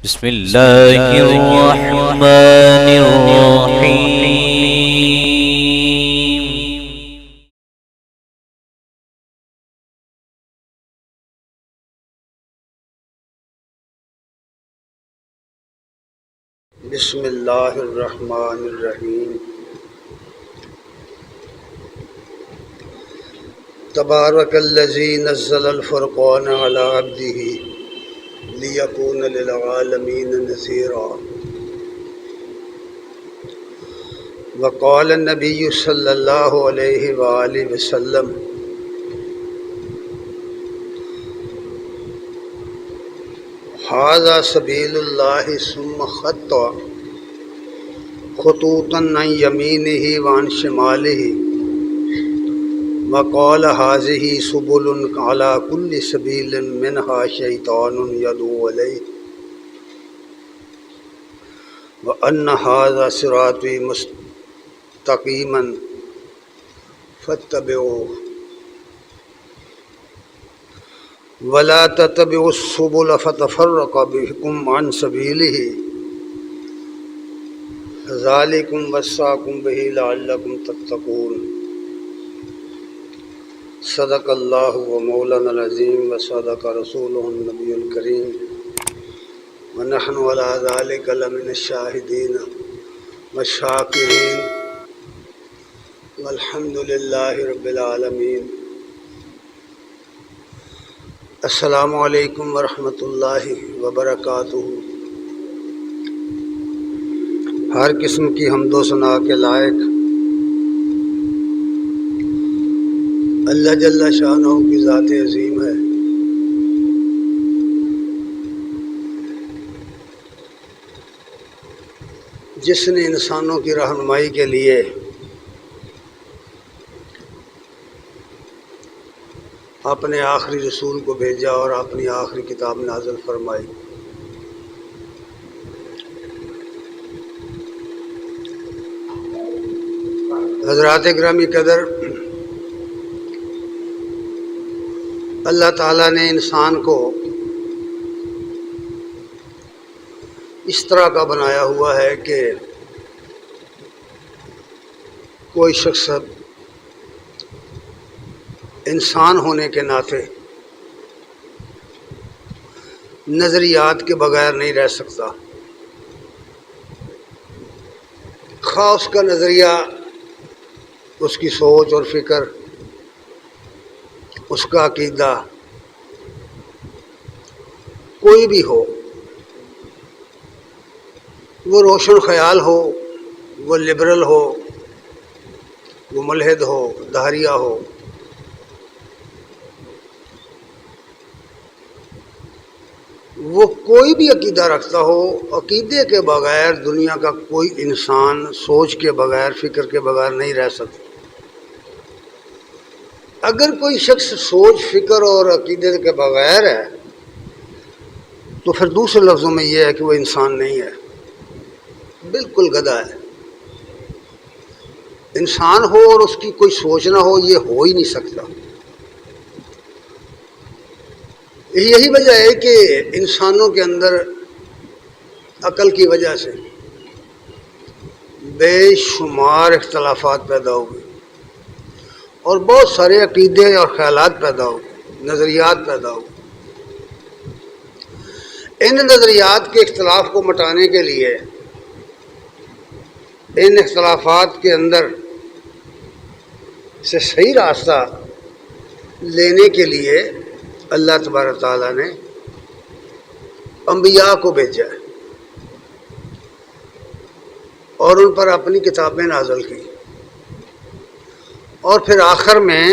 بسم الله الرحمن الرحيم. بسم اللہ الرحمن الرحیم. تبارک الذی نزل الفرقان علی عبدہ لیکون للعالمین نذیرا. وقال النبی صلی اللہ علیہ وآلہ وسلم ھذا سبیل اللہ ثم خط خطوطا عن یمینہ وعن شمالہ وقال ھذہ سبل علی کل سبیل منہا شیطان یدعو الیہ وان ھذا صراطی مستقیما فاتبعوہ ولا تتبعوا السبل فتفرق بكم عن سبيله ذلكم وصاكم به لعلكم تتقون. صدق اللہ ومولانا العظیم وصدق رسولہ النبی الکریم ونحن على ذلك لمن الشاہدین والشاکرین والحمد للہ رب العالمین. السلام علیکم ورحمۃ اللہ وبرکاتہ. ہر قسم کی حمد و ثنا کے لائق اللہ جل شانہ کی ذات عظیم ہے. جس نے انسانوں کی رہنمائی کے لیے اپنے آخری رسول کو بھیجا اور اپنی آخری کتاب نازل فرمائی. حضرات گرامی قدر، اللہ تعالیٰ نے انسان کو اس طرح کا بنایا ہوا ہے کہ کوئی شخص انسان ہونے کے ناطے نظریات کے بغیر نہیں رہ سکتا. خواہ اس کا نظریہ، اس کی سوچ اور فکر، اس کا عقیدہ کوئی بھی ہو، وہ روشن خیال ہو، وہ لبرل ہو، وہ ملحد ہو، دہریہ ہو، وہ کوئی بھی عقیدہ رکھتا ہو، عقیدے کے بغیر دنیا کا کوئی انسان سوچ کے بغیر، فکر کے بغیر نہیں رہ سکتا. اگر کوئی شخص سوچ، فکر اور عقیدے کے بغیر ہے تو پھر دوسرے لفظوں میں یہ ہے کہ وہ انسان نہیں ہے، بالکل گدھا ہے. انسان ہو اور اس کی کوئی سوچ نہ ہو، یہ ہو ہی نہیں سکتا. یہی وجہ ہے کہ انسانوں کے اندر عقل کی وجہ سے بے شمار اختلافات پیدا ہو گئے اور بہت سارے عقیدے اور خیالات پیدا ہو گئے، نظریات پیدا ہو گئے. ان نظریات کے اختلاف کو مٹانے کے لیے، ان اختلافات کے اندر سے صحیح راستہ لینے کے لیے اللہ تبارک تعالیٰ نے انبیاء کو بھیجا ہے اور ان پر اپنی کتابیں نازل کی، اور پھر آخر میں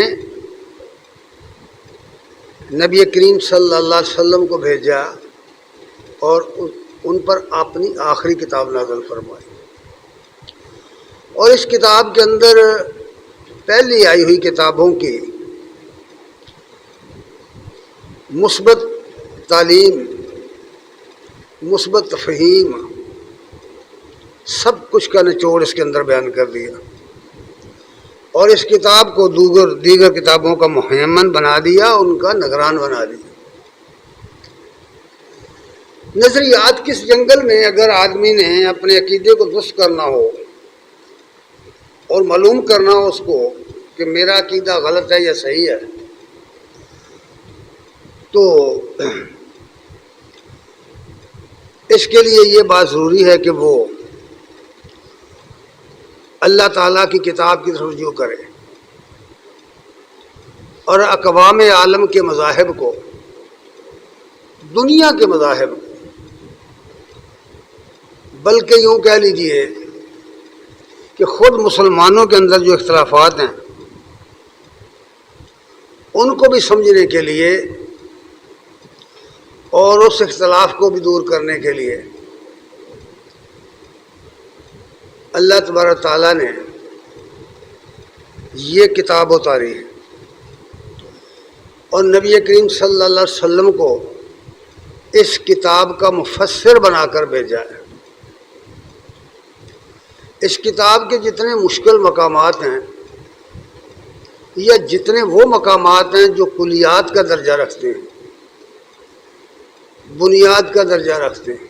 نبی کریم صلی اللہ علیہ وسلم کو بھیجا اور ان پر اپنی آخری کتاب نازل فرمائی. اور اس کتاب کے اندر پہلی آئی ہوئی کتابوں کی مثبت تعلیم، مثبت تفہیم، سب کچھ کا نچوڑ اس کے اندر بیان کر دیا اور اس کتاب کو دیگر کتابوں کا مہیمن بنا دیا، ان کا نگران بنا دیا. نظریات کس جنگل میں اگر آدمی نے اپنے عقیدے کو درست کرنا ہو اور معلوم کرنا ہو اس کو کہ میرا عقیدہ غلط ہے یا صحیح ہے، تو اس کے لیے یہ بات ضروری ہے کہ وہ اللہ تعالیٰ کی کتاب کی طرف رجوع کرے اور اقوام عالم کے مذاہب کو، دنیا کے مذاہب کو، بلکہ یوں کہہ لیجئے کہ خود مسلمانوں کے اندر جو اختلافات ہیں ان کو بھی سمجھنے کے لیے اور اس اختلاف کو بھی دور کرنے کے لیے اللہ تبارک تعالیٰ نے یہ کتاب اتاری ہے اور نبی کریم صلی اللہ علیہ وسلم کو اس کتاب کا مفسر بنا کر بھیجا ہے۔ اس کتاب کے جتنے مشکل مقامات ہیں یا جتنے وہ مقامات ہیں جو کلیات کا درجہ رکھتے ہیں، بنیاد کا درجہ رکھتے ہیں،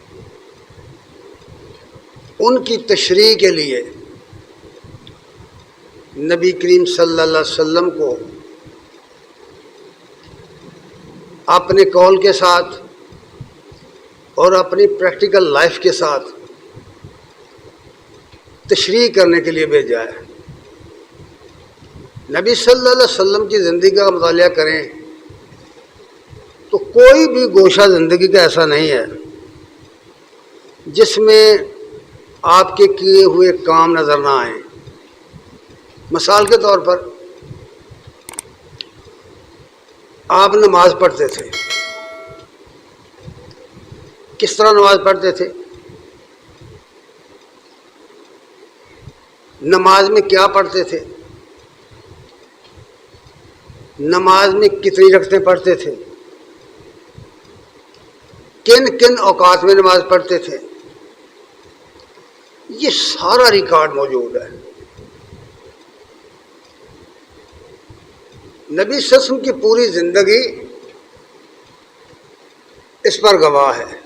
ان کی تشریح کے لیے نبی کریم صلی اللہ علیہ وسلم کو اپنے قول کے ساتھ اور اپنی پریکٹیکل لائف کے ساتھ تشریح کرنے کے لیے بھیجا ہے۔ نبی صلی اللہ علیہ وسلم کی زندگی کا مطالعہ کریں تو کوئی بھی گوشہ زندگی کا ایسا نہیں ہے جس میں آپ کے کیے ہوئے کام نظر نہ آئیں۔ مثال کے طور پر آپ نماز پڑھتے تھے، کس طرح نماز پڑھتے تھے، نماز میں کیا پڑھتے تھے، نماز میں کتنی رکعتیں پڑھتے تھے، کن کن اوقات میں نماز پڑھتے تھے، یہ سارا ریکارڈ موجود ہے۔ نبی صلی اللہ علیہ وسلم کی پوری زندگی اس پر گواہ ہے۔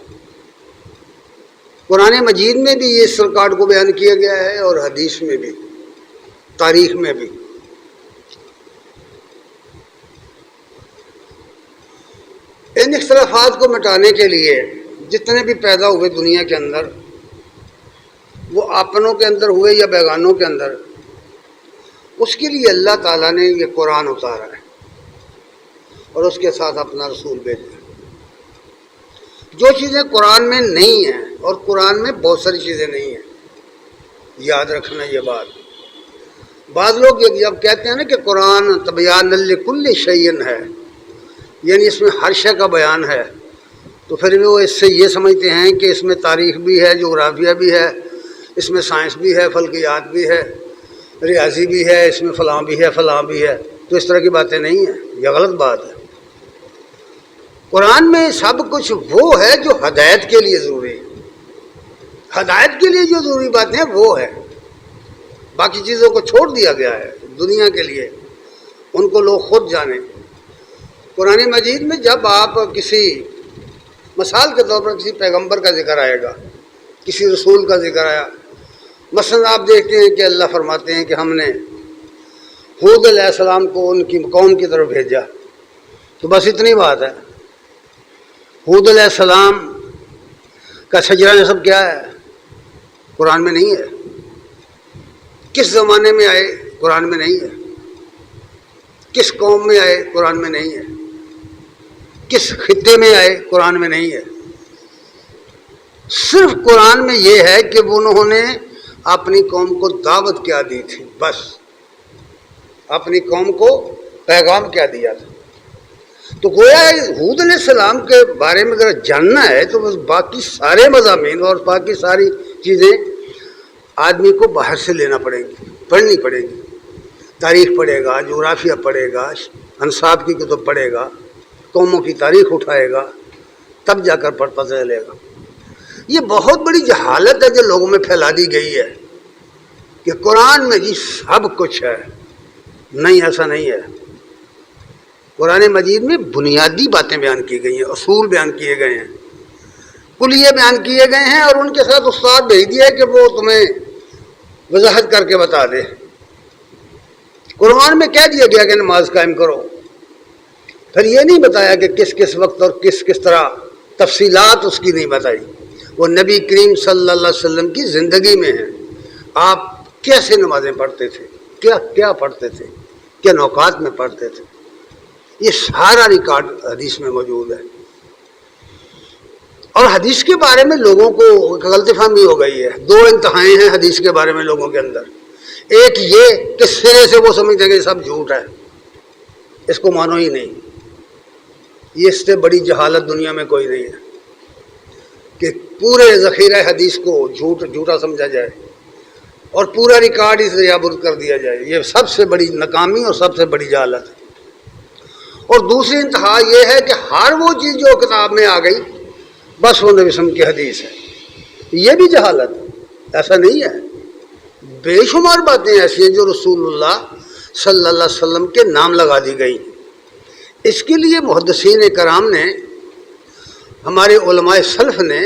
قرآن مجید میں بھی اس ریکارڈ کو بیان کیا گیا ہے اور حدیث میں بھی، تاریخ میں بھی۔ ان اختلافات کو مٹانے کے لیے جتنے بھی پیدا ہوئے دنیا کے اندر، وہ اپنوں کے اندر ہوئے یا بیگانوں کے اندر، اس کے لیے اللہ تعالیٰ نے یہ قرآن اتارا ہے اور اس کے ساتھ اپنا رسول بھیجا۔ جو چیزیں قرآن میں نہیں ہیں، اور قرآن میں بہت ساری چیزیں نہیں ہیں، یاد رکھنا یہ بات۔ بعض لوگ جب کہتے ہیں نا کہ قرآن تبیان لکل شیء ہے، یعنی اس میں ہر شے کا بیان ہے، تو پھر وہ اس سے یہ سمجھتے ہیں کہ اس میں تاریخ بھی ہے، جغرافیہ بھی ہے، اس میں سائنس بھی ہے، فلکیات بھی ہے، ریاضی بھی ہے، اس میں فلاں بھی ہے، فلاں بھی ہے۔ تو اس طرح کی باتیں نہیں ہیں، یہ غلط بات ہے۔ قرآن میں سب کچھ وہ ہے جو ہدایت کے لیے ضروری ہے، ہدایت کے لیے جو ضروری باتیں ہیں وہ ہے، باقی چیزوں کو چھوڑ دیا گیا ہے دنیا کے لیے، ان کو لوگ خود جانیں۔ قرآن مجید میں جب آپ کسی مثال کے طور پر کسی پیغمبر کا ذکر آئے گا، کسی رسول کا ذکر آیا، مثلا آپ دیکھتے ہیں کہ اللہ فرماتے ہیں کہ ہم نے ہود علیہ السلام کو ان کی قوم کی طرف بھیجا، تو بس اتنی بات ہے۔ ہود علیہ السلام کا شجرہ نسب کیا ہے؟ قرآن میں نہیں ہے۔ کس زمانے میں آئے؟ قرآن میں نہیں ہے۔ کس قوم میں آئے؟ قرآن میں نہیں ہے۔ کس خطے میں آئے؟ قرآن میں نہیں ہے۔ صرف قرآن میں یہ ہے کہ انہوں نے اپنی قوم کو دعوت کیا دی تھی، بس اپنی قوم کو پیغام کیا دیا تھا۔ تو گویا ہود علیہ السلام کے بارے میں اگر جاننا ہے تو بس باقی سارے مضامین اور باقی ساری چیزیں آدمی کو باہر سے لینا پڑیں گی، پڑھنی پڑے گی۔ تاریخ پڑھے گا، جغرافیہ پڑھے گا، انصاب کی کتب پڑھے گا، قوموں کی تاریخ اٹھائے گا، تب جا کر پتہ چلے گا۔ یہ بہت بڑی جہالت ہے جو لوگوں میں پھیلا دی گئی ہے کہ قرآن میں جی سب کچھ ہے۔ نہیں، ایسا نہیں ہے۔ قرآن مجید میں بنیادی باتیں بیان کی گئی ہیں، اصول بیان کیے گئے ہیں کلیے بیان کیے گئے ہیں اور ان کے ساتھ استاد بھیج دیا کہ وہ تمہیں وضاحت کر کے بتا دے۔ قرآن میں کہہ دیا گیا کہ نماز قائم کرو، پھر یہ نہیں بتایا کہ کس کس وقت اور کس کس طرح، تفصیلات اس کی نہیں بتائی۔ وہ نبی کریم صلی اللہ علیہ وسلم کی زندگی میں ہے، آپ کیسے نمازیں پڑھتے تھے، کیا پڑھتے تھے، کن اوقات میں پڑھتے تھے، یہ سارا ریکارڈ حدیث میں موجود ہے۔ اور حدیث کے بارے میں لوگوں کو غلط فہمی ہو گئی ہے۔ دو انتہائیں ہیں حدیث کے بارے میں لوگوں کے اندر، ایک یہ کہ سرے سے وہ سمجھتے ہیں کہ یہ سب جھوٹ ہے، اس کو مانو ہی نہیں۔ یہ اس سے بڑی جہالت دنیا میں کوئی نہیں ہے کہ پورے ذخیرہ حدیث کو جھوٹا سمجھا جائے اور پورا ریکارڈ ہی دریا برد کر دیا جائے۔ یہ سب سے بڑی ناکامی اور سب سے بڑی جہالت ہے۔ اور دوسری انتہا یہ ہے کہ ہر وہ چیز جو کتاب میں آ گئی بس وہ نبی وسلم کی حدیث ہے، یہ بھی جہالت ہے۔ ایسا نہیں ہے، بے شمار باتیں ایسی ہیں جو رسول اللہ صلی اللہ علیہ وسلم کے نام لگا دی گئی۔ اس کے لیے محدثین کرام نے، ہمارے علماء سلف نے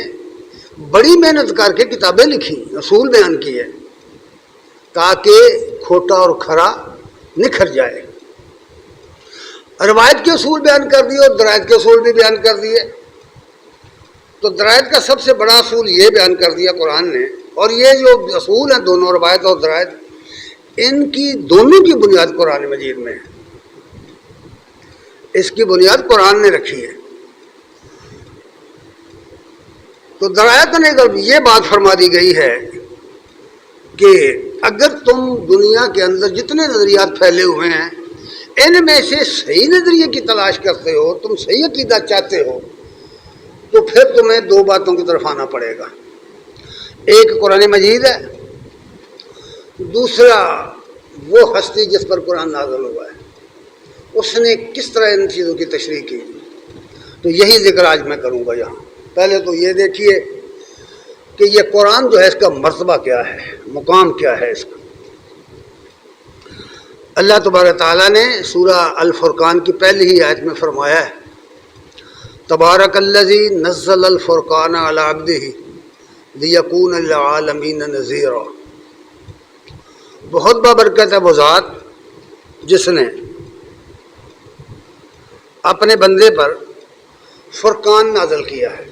بڑی محنت کر کے کتابیں لکھی، اصول بیان کیے تاکہ کھوٹا اور کھرا نکھر جائے۔ روایت کے اصول بیان کر دیے اور درائت کے اصول بھی بیان کر دیے۔ تو درائت کا سب سے بڑا اصول یہ بیان کر دیا قرآن نے، اور یہ جو اصول ہیں دونوں، روایت اور درائت، ان کی دونوں کی بنیاد قرآن مجید میں ہے، اس کی بنیاد قرآن نے رکھی ہے۔ تو درایت نے یہ بات فرما دی گئی ہے کہ اگر تم دنیا کے اندر جتنے نظریات پھیلے ہوئے ہیں ان میں سے صحیح نظریے کی تلاش کرتے ہو، تم صحیح عقیدہ چاہتے ہو، تو پھر تمہیں دو باتوں کی طرف آنا پڑے گا۔ ایک قرآن مجید ہے، دوسرا وہ ہستی جس پر قرآن نازل ہوا ہے، اس نے کس طرح ان چیزوں کی تشریح کی۔ تو یہی ذکر آج میں کروں گا یہاں۔ پہلے تو یہ دیکھیے کہ یہ قرآن جو ہے اس کا مرتبہ کیا ہے، مقام کیا ہے اس کا۔ اللہ تبارک تعالیٰ نے سورہ الفرقان کی پہلی ہی آیت میں فرمایا ہے، تبارک الذی نزل الفرقان علی عبدہ لیکون للعالمین نذیرا۔ بہت بابرکت ہے وہ ذات جس نے اپنے بندے پر فرقان نازل کیا ہے۔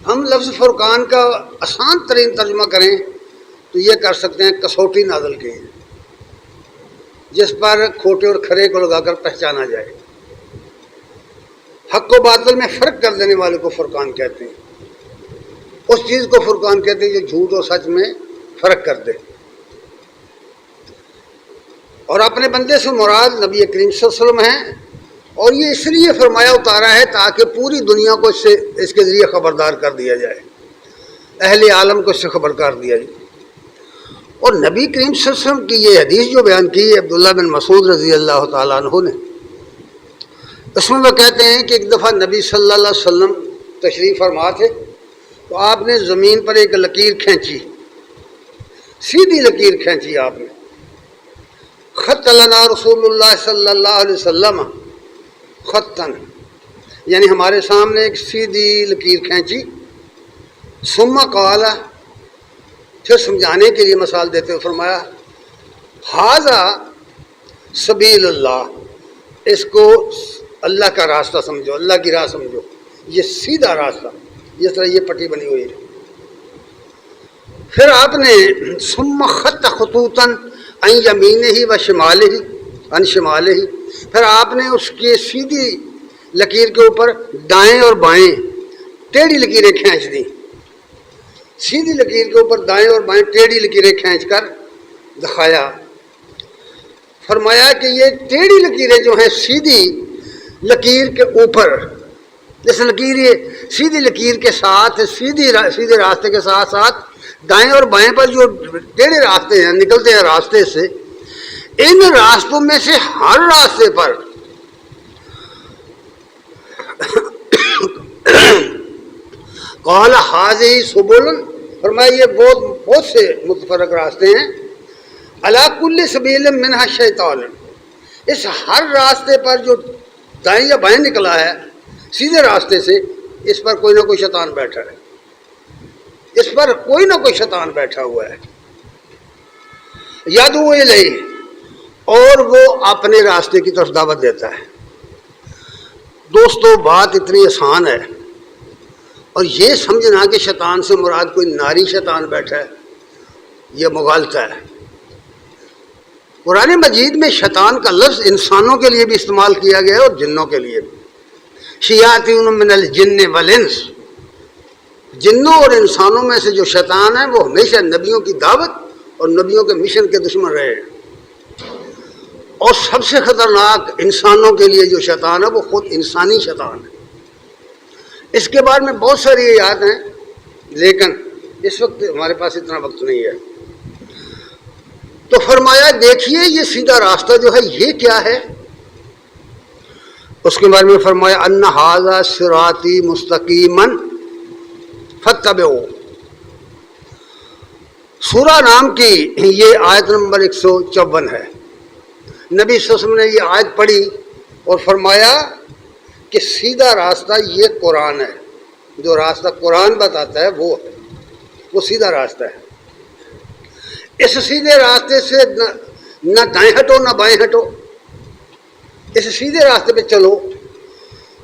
ہم لفظ فرقان کا آسان ترین ترجمہ کریں تو یہ کر سکتے ہیں کسوٹی نازل کی ہے، جس پر کھوٹے اور کھرے کو لگا کر پہچانا جائے۔ حق و باطل میں فرق کر دینے والے کو فرقان کہتے ہیں، اس چیز کو فرقان کہتے ہیں جو جھوٹ اور سچ میں فرق کر دے۔ اور اپنے بندے سے مراد نبی کریم صلی اللہ علیہ وسلم ہیں، اور یہ اس لیے فرمایا اتارا ہے تاکہ پوری دنیا کو اس کے ذریعے خبردار کر دیا جائے، اہل عالم کو اس سے خبردار دیا جائے۔ اور نبی کریم صلی اللہ علیہ وسلم کی یہ حدیث جو بیان کی ہے عبداللہ بن مسعود رضی اللہ تعالیٰ عنہ نے، اس میں وہ کہتے ہیں کہ ایک دفعہ نبی صلی اللہ علیہ وسلم تشریف فرما تھے، تو آپ نے زمین پر ایک لکیر کھینچی، سیدھی لکیر کھینچی آپ نے۔ خط لنا رسول اللہ صلی اللہ علیہ وسلم خطن، یعنی ہمارے سامنے ایک سیدھی لکیر کھینچی۔ ثم قال، پھر سمجھانے کے لیے مثال دیتے ہوئے فرمایا، ھذا سبیل اللہ، اس کو اللہ کا راستہ سمجھو، اللہ کی راہ سمجھو، یہ سیدھا راستہ، جس طرح یہ پٹی بنی ہوئی ہے۔ پھر آپ نے ثم خط خطوطا عن یمینہ و شمالہ، عن شمالہ، پھر آپ نے اس کی سیدھی لکیر کے اوپر دائیں اور بائیں ٹیڑھی لکیریں کھینچ دیں، سیدھی لکیر کے اوپر دائیں اور بائیں ٹیڑھی لکیریں کھینچ کر دکھایا۔ فرمایا کہ یہ ٹیڑھی لکیریں جو ہیں سیدھی لکیر کے اوپر، جس لکیر یہ سیدھی لکیر کے ساتھ سیدھے راستے کے ساتھ ساتھ دائیں اور بائیں پر جو ٹیڑھے راستے ہیں نکلتے ہیں راستے سے، ان راستوں میں سے ہر راستے پر قال ھذہ سبل، فرمایا یہ بہت سے متفرق راستے ہیں، علی کل سبیل منھا شیطان، اس ہر راستے پر جو دائیں یا بائیں نکلا ہے سیدھے راستے سے، اس پر کوئی نہ کوئی شیطان بیٹھا ہے، اس پر کوئی نہ کوئی شیطان بیٹھا ہوا ہے، یدعو الیہ، اور وہ اپنے راستے کی طرف دعوت دیتا ہے۔ دوستو بات اتنی آسان ہے، اور یہ سمجھنا کہ شیطان سے مراد کوئی ناری شیطان بیٹھا ہے یہ مغالطہ ہے۔ قرآن مجید میں شیطان کا لفظ انسانوں کے لیے بھی استعمال کیا گیا ہے اور جنوں کے لیے بھی۔ شیاطین من الجن والانس، جنوں اور انسانوں میں سے جو شیطان ہیں وہ ہمیشہ نبیوں کی دعوت اور نبیوں کے مشن کے دشمن رہے ہیں، اور سب سے خطرناک انسانوں کے لیے جو شیطان ہے وہ خود انسانی شیطان ہے۔ اس کے بارے میں بہت ساری آیات ہیں، لیکن اس وقت ہمارے پاس اتنا وقت نہیں ہے، تو فرمایا دیکھیے یہ سیدھا راستہ جو ہے یہ کیا ہے۔ اس کے بارے میں فرمایا ان ھذا صراطی مستقیما فاتبعوہ۔ سورہ نام کی یہ آیت نمبر 154 ہے۔ نبی صلی اللہ علیہ وسلم نے یہ آیت پڑھی اور فرمایا کہ سیدھا راستہ یہ قرآن ہے، جو راستہ قرآن بتاتا ہے وہ سیدھا راستہ ہے۔ اس سیدھے راستے سے نہ دائیں ہٹو نہ بائیں ہٹو، اس سیدھے راستے پہ چلو،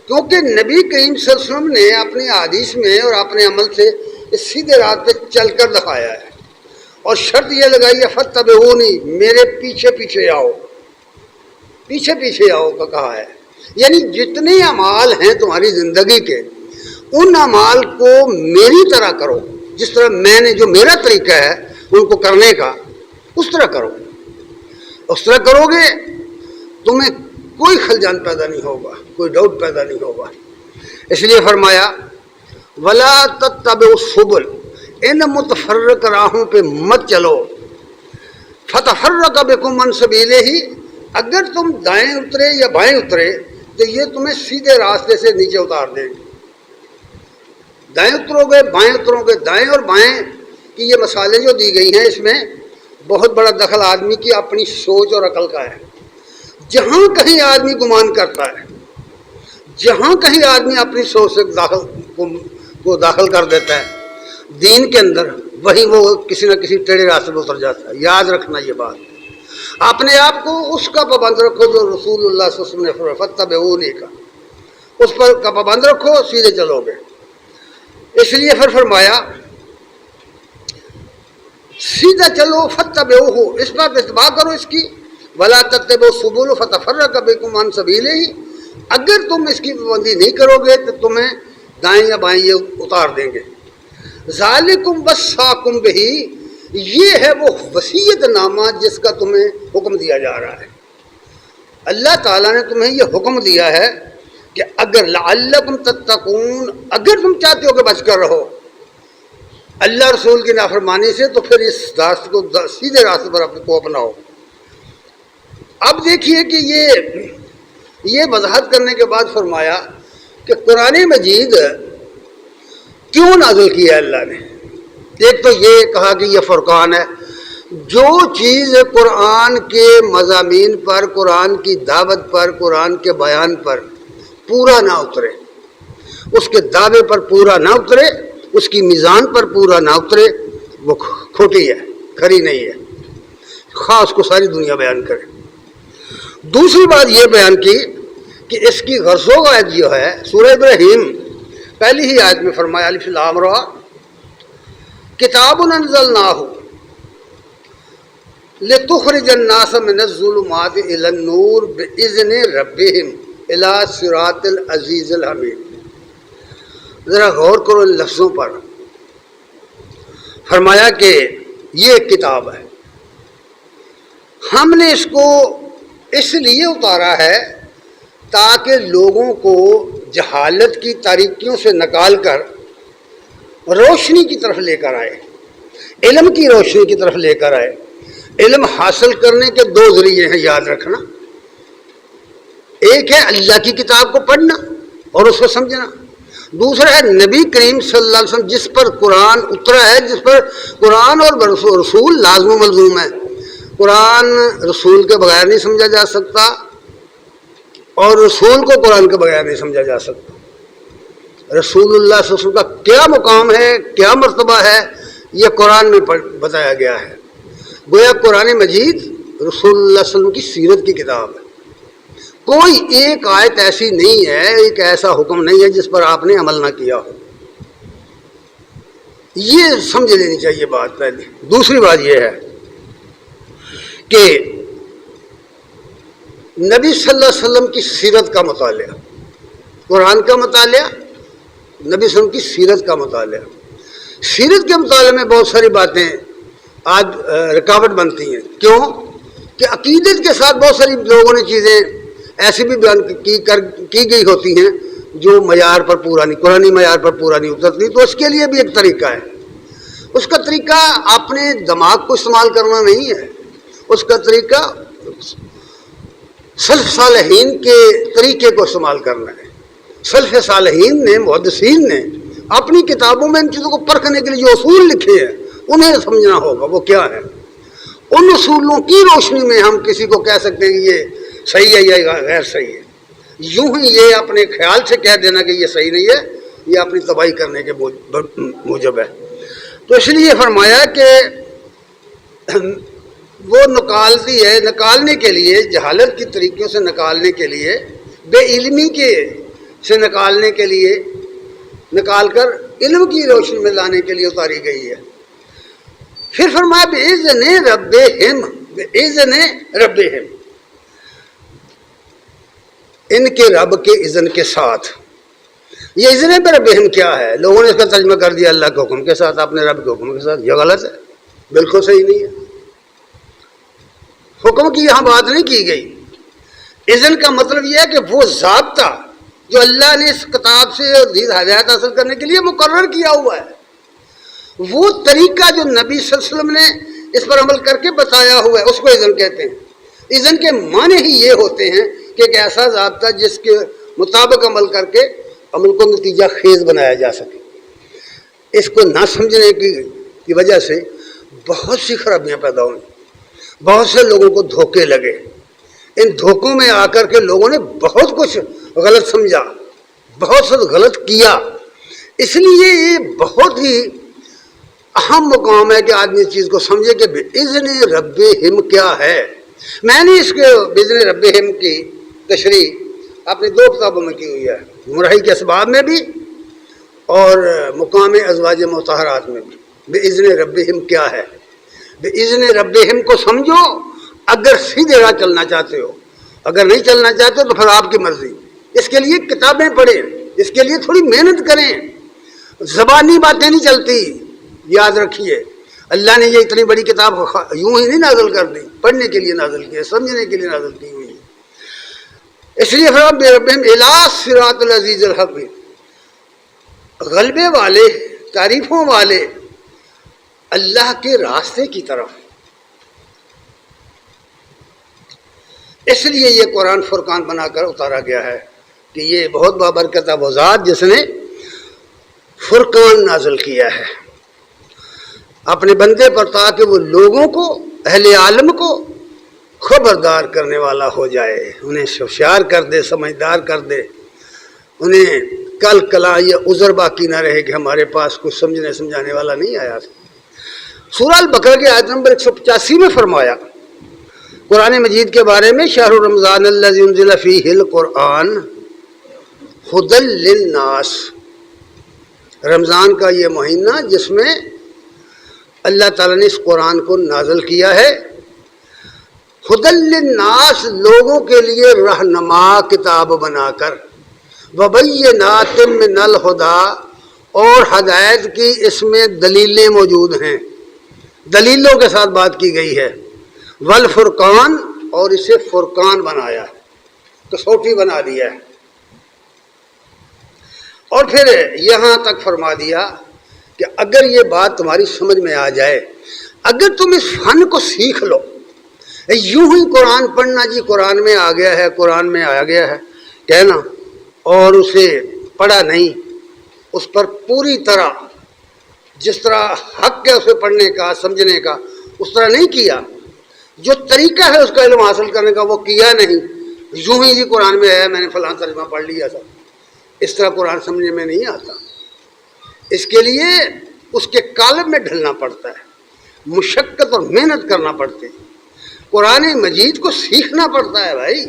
کیونکہ نبی کریم صلی اللہ علیہ وسلم نے اپنی حدیث میں اور اپنے عمل سے اس سیدھے راستے پہ چل کر دکھایا ہے، اور شرط یہ لگائی ہے فاتبعونی، میرے پیچھے پیچھے آؤ، پیچھے پیچھے آؤ کا کہا ہے۔ یعنی جتنے اعمال ہیں تمہاری زندگی کے، ان اعمال کو میری طرح کرو، جس طرح میں نے جو میرا طریقہ ہے ان کو کرنے کا اس طرح کرو۔ اس طرح کرو گے تمہیں کوئی خلجان پیدا نہیں ہوگا، کوئی ڈاؤٹ پیدا نہیں ہوگا۔ اس لیے فرمایا ولا تتبعوا السبل، ان متفرق راہوں پہ مت چلو، فتفرق بکم عن سبیلہ، اگر تم دائیں اترے یا بائیں اترے تو یہ تمہیں سیدھے راستے سے نیچے اتار دیں گے۔ دائیں اترو گے بائیں اترو گے، دائیں اور بائیں کی یہ مثالیں جو دی گئی ہیں اس میں بہت بڑا دخل آدمی کی اپنی سوچ اور عقل کا ہے۔ جہاں کہیں آدمی گمان کرتا ہے، جہاں کہیں آدمی اپنی سوچ سے داخل کر دیتا ہے دین کے اندر، وہیں وہ کسی نہ کسی ٹیڑھے راستے پر اتر جاتا ہے۔ یاد رکھنا یہ بات، اپنے آپ کو اس کا پابند رکھو جو رسول اللہ صلی اللہ علیہ وسلم نے فرمایا فاتبعونی کا، اس پر کا پابند رکھو، سیدھے چلو گے۔ اس لیے پھر فرمایا سیدھا چلو فاتبعوہ، اس پر اتباع کرو اس کی، ولا تتبعوا السبل فتفرق بکم عن سبیلہ، اگر تم اس کی پابندی نہیں کرو گے تو تمہیں دائیں یا بائیں یہ اتار دیں گے۔ ذالکم وصاکم بہ، یہ ہے وہ وصیت نامہ جس کا تمہیں حکم دیا جا رہا ہے۔ اللہ تعالیٰ نے تمہیں یہ حکم دیا ہے کہ اگر لعلکم تتقون، اگر تم چاہتے ہو کہ بچ کر رہو اللہ رسول کی نافرمانی سے، تو پھر اس راستے کو سیدھے راستے پر اپنے کو اپناؤ۔ اب دیکھیے کہ یہ وضاحت کرنے کے بعد فرمایا کہ قرآن مجید کیوں نازل کیا ہے اللہ نے۔ ایک تو یہ کہا کہ یہ فرقان ہے، جو چیز قرآن کے مضامین پر، قرآن کی دعوت پر، قرآن کے بیان پر پورا نہ اترے، اس کے دعوے پر پورا نہ اترے، اس کی میزان پر پورا نہ اترے، وہ کھوٹی ہے، کھری نہیں ہے، خواہ اس کو ساری دنیا بیان کرے۔ دوسری بات یہ بیان کی کہ اس کی غرض و غایت جو ہے، سورہ ابراہیم پہلی ہی آیت میں فرمایا الف لام را کتاب انزلناہ لتخرج الناس من الظلمات الی النور باذن ربہم الی صراط العزیز الحمید۔ ذرا غور کرو ان لفظوں پر۔ فرمایا کہ یہ ایک کتاب ہے، ہم نے اس کو اس لیے اتارا ہے تاکہ لوگوں کو جہالت کی تاریکیوں سے نکال کر روشنی کی طرف لے کر آئے، علم کی روشنی کی طرف لے کر آئے۔ علم حاصل کرنے کے دو ذریعے ہیں، یاد رکھنا۔ ایک ہے اللہ کی کتاب کو پڑھنا اور اس کو سمجھنا، دوسرا ہے نبی کریم صلی اللہ علیہ وسلم جس پر قرآن اترا ہے، جس پر قرآن اور رسول لازم و ملزوم ہے۔ قرآن رسول کے بغیر نہیں سمجھا جا سکتا، اور رسول کو قرآن کے بغیر نہیں سمجھا جا سکتا۔ رسول اللہ صلی اللہ علیہ وسلم کا کیا مقام ہے، کیا مرتبہ ہے، یہ قرآن میں بتایا گیا ہے۔ گویا قرآن مجید رسول اللہ صلی اللہ علیہ وسلم کی سیرت کی کتاب ہے۔ کوئی ایک آیت ایسی نہیں ہے، ایک ایسا حکم نہیں ہے جس پر آپ نے عمل نہ کیا ہو۔ یہ سمجھ لینی چاہیے بات پہلے۔ دوسری بات یہ ہے کہ نبی صلی اللہ علیہ وسلم کی سیرت کا مطالعہ، قرآن کا مطالعہ، نبی صلی اللہ علیہ وسلم کی سیرت کا مطالعہ۔ سیرت کے مطالعے میں بہت ساری باتیں آج رکاوٹ بنتی ہیں۔ کیوں کہ عقیدت کے ساتھ بہت ساری لوگوں نے چیزیں ایسی بھی بیان کی گئی ہوتی ہیں جو معیار پر پورا نہیں، قرآنی معیار پر پورا نہیں اترتی۔ تو اس کے لیے بھی ایک طریقہ ہے۔ اس کا طریقہ اپنے دماغ کو استعمال کرنا نہیں ہے، اس کا طریقہ سلف صالحین کے طریقے کو استعمال کرنا ہے۔ سلف صالحین نے، محدثین نے اپنی کتابوں میں ان چیزوں کو پرکھنے کے لیے جو اصول لکھے ہیں انہیں سمجھنا ہوگا وہ کیا ہے۔ ان اصولوں کی روشنی میں ہم کسی کو کہہ سکتے ہیں کہ یہ صحیح ہے یا غیر صحیح ہے۔ یوں ہی یہ اپنے خیال سے کہہ دینا کہ یہ صحیح نہیں ہے، یہ اپنی تباہی کرنے کے موجب ہے۔ تو اس لیے فرمایا کہ وہ نکالتی ہے، نکالنے کے لیے، جہالت کی طریقوں سے نکالنے کے لیے، بے علمی کے سے نکالنے کے لیے، نکال کر علم کی روشنی میں لانے کے لیے اتاری گئی ہے۔ پھر فرمایا بِإِذْنِ رَبِّهِمْ، بِإِذْنِ رَبِّهِمْ، ان کے رب کے اذن کے ساتھ۔ یہ اذن پہ ربہم کیا ہے؟ لوگوں نے اس کا ترجمہ کر دیا اللہ کے حکم کے ساتھ، اپنے رب کے حکم کے ساتھ۔ یہ غلط ہے، بالکل صحیح نہیں ہے۔ حکم کی یہاں بات نہیں کی گئی۔ اذن کا مطلب یہ ہے کہ وہ ضابطہ جو اللہ نے اس کتاب سے ہدایت حاصل کرنے کے لیے مقرر کیا ہوا ہے، وہ طریقہ جو نبی صلی اللہ علیہ وسلم نے اس پر عمل کر کے بتایا ہوا ہے، اس کو اذن کہتے ہیں۔ اذن کے معنی ہی یہ ہوتے ہیں کہ ایک ایسا ضابطہ جس کے مطابق عمل کر کے عمل کو نتیجہ خیز بنایا جا سکے۔ اس کو نہ سمجھنے کی وجہ سے بہت سی خرابیاں پیدا ہوئیں، بہت سے لوگوں کو دھوکے لگے۔ ان دھوکوں میں آ کر کے لوگوں نے بہت کچھ غلط سمجھا، بہت سے غلط کیا۔ اس لیے یہ بہت ہی اہم مقام ہے کہ آدمی اس چیز کو سمجھے کہ بِإِذْنِ رَبِّهِمْ کیا ہے۔ میں نے اس کے بِإِذْنِ رَبِّهِمْ کی تشریح اپنی 2 کتابوں میں کی ہوئی ہے، گمراہی کے اسباب میں بھی اور مقام ازواج مطہرات میں بھی۔ بِإِذْنِ رَبِّهِمْ کیا ہے؟ بِإِذْنِ رَبِّهِمْ کو سمجھو اگر سیدھے راہ چلنا چاہتے ہو، اگر نہیں چلنا چاہتے تو پھر آپ کی مرضی۔ اس کے لیے کتابیں پڑھیں، اس کے لیے تھوڑی محنت کریں۔ زبانی باتیں نہیں چلتی، یاد رکھیے۔ اللہ نے یہ اتنی بڑی کتاب یوں ہی نہیں نازل کر دی، پڑھنے کے لیے نازل کی ہے، سمجھنے کے لیے نازل کی ہوئی ہے۔ اس لیے ربہم الی صراط العزیز الحمید، غلبے والے، تعریفوں والے اللہ کے راستے کی طرف۔ اس لیے یہ قرآن فرقان بنا کر اتارا گیا ہے کہ یہ بہت بابرکت ہے وہ ذات جس نے فرقان نازل کیا ہے اپنے بندے پر، تاکہ وہ لوگوں کو، اہل عالم کو خبردار کرنے والا ہو جائے، انہیں ہوشیار کر دے، سمجھدار کر دے، انہیں کل کلا یہ عذر باقی نہ رہے کہ ہمارے پاس کچھ سمجھنے سمجھانے والا نہیں آیا۔ سورہ البقرہ کی آیت نمبر 185 میں فرمایا قرآن مجید کے بارے میں، شہر رمضان الذی انزل فیہ القرآن ھدی للناس، رمضان کا یہ مہینہ جس میں اللہ تعالیٰ نے اس قرآن کو نازل کیا ہے، ھدی للناس، لوگوں کے لیے رہنما کتاب بنا کر، وبینات من الہدی، اور ہدایت کی اس میں دلیلیں موجود ہیں، دلیلوں کے ساتھ بات کی گئی ہے، والفرقان، اور اسے فرقان بنایا ہے، کسوٹی بنا دیا ہے۔ اور پھر یہاں تک فرما دیا کہ اگر یہ بات تمہاری سمجھ میں آ جائے، اگر تم اس فن کو سیکھ لو، یوں ہی قرآن پڑھنا، جی قرآن میں آ گیا ہے، قرآن میں آ گیا ہے کہنا، اور اسے پڑھا نہیں، اس پر پوری طرح جس طرح حق ہے اسے پڑھنے کا، سمجھنے کا، اس طرح نہیں کیا، جو طریقہ ہے اس کا علم حاصل کرنے کا وہ کیا نہیں، یوں ہی جی قرآن میں ہے، میں نے فلاں ترجمہ پڑھ لیا تھا، اس طرح قرآن سمجھنے میں نہیں آتا، اس کے لیے اس کے قالب میں ڈھلنا پڑتا ہے، مشقت اور محنت کرنا پڑتی ہے، قرآن مجید کو سیکھنا پڑتا ہے بھائی۔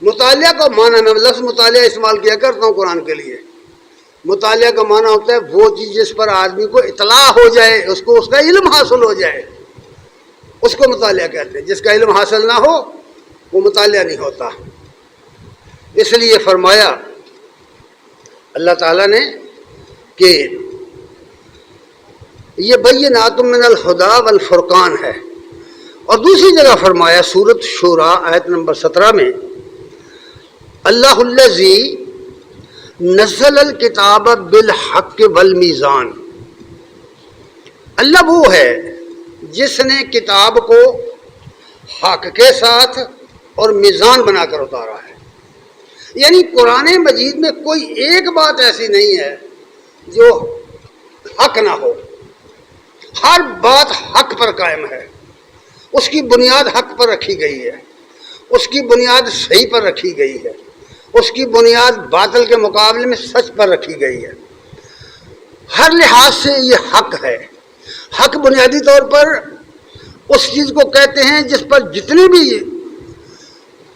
مطالعہ کا معنی، میں لفظ مطالعہ استعمال کیا کرتا ہوں قرآن کے لیے، مطالعہ کا معنی ہوتا ہے وہ چیز جس پر آدمی کو اطلاع ہو جائے، اس کو اس کا علم حاصل ہو جائے، اس کو مطالعہ کہتے ہیں۔ جس کا علم حاصل نہ ہو وہ مطالعہ نہیں ہوتا۔ اس لیے فرمایا اللہ تعالیٰ نے کہ یہ بینات من الہدی والفرقان ہے، اور دوسری جگہ فرمایا سورۃ شورى آیت نمبر 17 میں اللہ الذی نزل الکتاب بالحق والمیزان، اللہ وہ ہے جس نے کتاب کو حق کے ساتھ اور میزان بنا کر اتارا ہے۔ یعنی قرآن مجید میں کوئی ایک بات ایسی نہیں ہے جو حق نہ ہو، ہر بات حق پر قائم ہے، اس کی بنیاد حق پر رکھی گئی ہے، اس کی بنیاد صحیح پر رکھی گئی ہے، اس کی بنیاد باطل کے مقابلے میں سچ پر رکھی گئی ہے۔ ہر لحاظ سے یہ حق ہے۔ حق بنیادی طور پر اس چیز کو کہتے ہیں جس پر جتنے بھی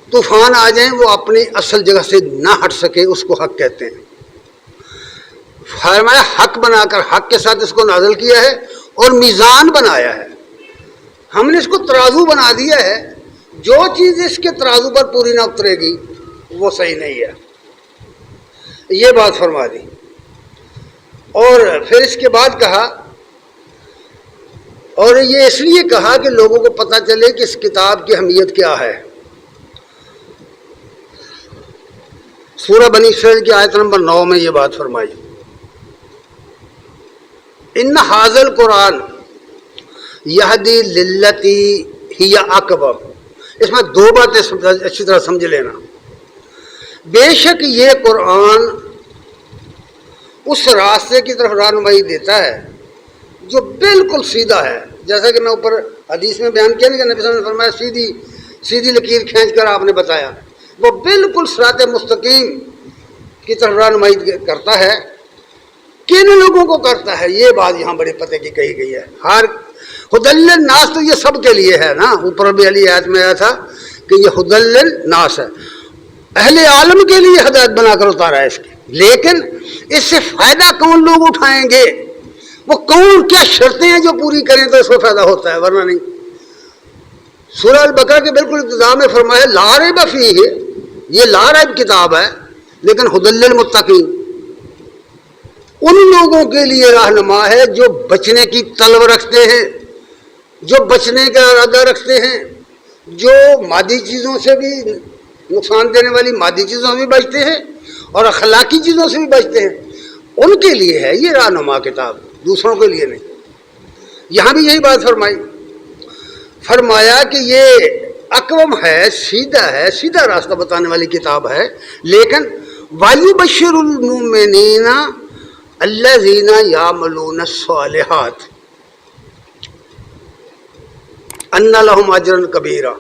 طوفان آ جائیں وہ اپنی اصل جگہ سے نہ ہٹ سکے، اس کو حق کہتے ہیں۔ فرمایا حق بنا کر حق کے ساتھ اس کو نازل کیا ہے اور میزان بنایا ہے، ہم نے اس کو ترازو بنا دیا ہے، جو چیز اس کے ترازو پر پوری نہ اترے گی وہ صحیح نہیں ہے، یہ بات فرما دی۔ اور پھر اس کے بعد کہا، اور یہ اس لیے کہا کہ لوگوں کو پتہ چلے کہ اس کتاب کی اہمیت کیا ہے۔ سورہ بنی اسرائیل کی آیت نمبر 9 میں یہ بات فرمائی، ان ھذا القرآن یہدی للتی ہی اقوم۔ اس میں دو باتیں اچھی طرح سمجھ لینا۔ بے شک یہ قرآن اس راستے کی طرف رہنمائی دیتا ہے جو بالکل سیدھا ہے، جیسا کہ میں اوپر حدیث میں بیان کیا نا کہ نبی صلی اللہ علیہ وسلم نے فرمایا سیدھی لکیر کھینچ کر آپ نے بتایا، وہ بالکل صراط مستقیم کی طرف رہنمائی کرتا ہے۔ کن لوگوں کو کرتا ہے؟ یہ بات یہاں بڑے پتے کی کہی گئی ہے۔ ہر ہدی للناس تو یہ سب کے لیے ہے نا، اوپر بھی علی آیت میں آیا تھا کہ یہ ہدی للناس ہے، اہل عالم کے لیے ہدایت بنا کر اتارا ہے اس کی۔ لیکن اس سے فائدہ کون لوگ اٹھائیں گے، وہ کون کیا شرطیں ہیں جو پوری کریں تو اس کو فائدہ ہوتا ہے، ورنہ نہیں۔ سورہ البقرہ کے بالکل ابتدا میں فرمایا لا ریب فیہ، یہ لا ریب کتاب ہے، لیکن ہدی للمتقین، ان لوگوں کے لیے رہنما ہے جو بچنے کی طلب رکھتے ہیں، جو بچنے کا ارادہ رکھتے ہیں، جو مادی چیزوں سے بھی نقصان دینے والی مادی چیزوں سے بھی بچتے ہیں اور اخلاقی چیزوں سے بھی بچتے ہیں، ان کے لیے ہے یہ رہنما کتاب، دوسروں کے لیے نہیں۔ یہاں بھی یہی بات فرمائی، فرمایا کہ یہ اقوم ہے، سیدھا راستہ بتانے والی کتاب ہے، لیکن وَيُبَشِّرُ الْمُؤْمِنِينَ الَّذِينَ يَعْمَلُونَ الصَّالِحَاتِ أَنَّ لَهُمْ أَجْرًا كَبِيرًا،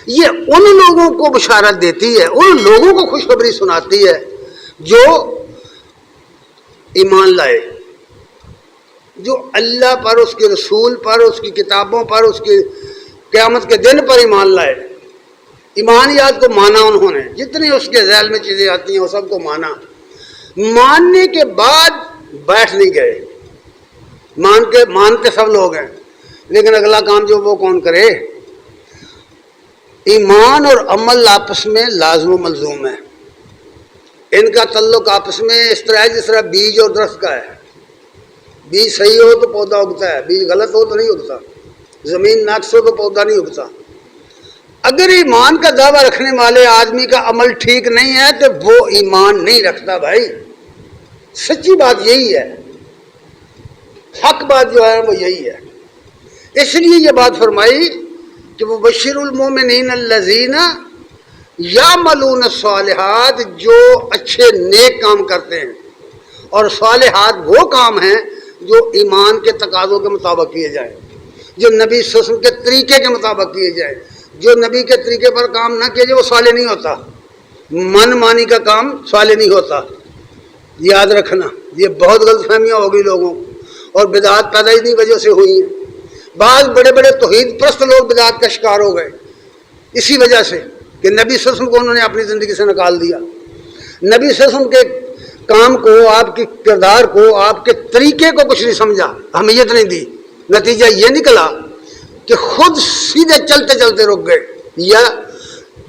یہ ان لوگوں کو بشارت دیتی ہے، ان لوگوں کو خوشخبری سناتی ہے جو ایمان لائے، جو اللہ پر، اس کے رسول پر، اس کی کتابوں پر، اس کی قیامت کے دن پر ایمان لائے۔ ایمانیات کو مانا انہوں نے، جتنی اس کے ذیل میں چیزیں آتی ہیں وہ سب کو مانا، ماننے کے بعد بیٹھ نہیں گئے، مانتے سب لوگ ہیں، لیکن اگلا کام جو وہ کون کرے؟ ایمان اور عمل آپس میں لازم و ملزوم ہے، ان کا تعلق آپس میں اس طرح ہے جس طرح بیج اور درخت کا ہے، بیج صحیح ہو تو پودا اگتا ہے، بیج غلط ہو تو نہیں اگتا، زمین ناقص ہو تو پودا نہیں اگتا۔ اگر ایمان کا دعویٰ رکھنے والے آدمی کا عمل ٹھیک نہیں ہے تو وہ ایمان نہیں رکھتا بھائی، سچی بات یہی ہے، حق بات جو ہے وہ یہی ہے۔ اس لیے یہ بات فرمائی کہ وہ بشیر المومنین الذین یعملون الصالحات، جو اچھے نیک کام کرتے ہیں، اور صالحات وہ کام ہیں جو ایمان کے تقاضوں کے مطابق کیے جائیں، جو نبی صلی اللہ علیہ وسلم کے طریقے کے مطابق کیے جائیں۔ جو نبی کے طریقے پر کام نہ کیے جائے وہ صالح نہیں ہوتا، من مانی کا کام صالح نہیں ہوتا، یاد رکھنا۔ یہ بہت غلط فہمیاں ہو گئی لوگوں کو، اور بدعات پیدا انہی وجہ سے ہوئی ہیں۔ بعض بڑے بڑے توحید پرست لوگ بدعات کا شکار ہو گئے اسی وجہ سے کہ نبی صلی اللہ علیہ وسلم کو انہوں نے اپنی زندگی سے نکال دیا، نبی صلی اللہ علیہ وسلم کے کام کو، آپ کے کردار کو، آپ کے طریقے کو کچھ نہیں سمجھا، اہمیت نہیں دی۔ نتیجہ یہ نکلا کہ خود سیدھے چلتے چلتے رک گئے یا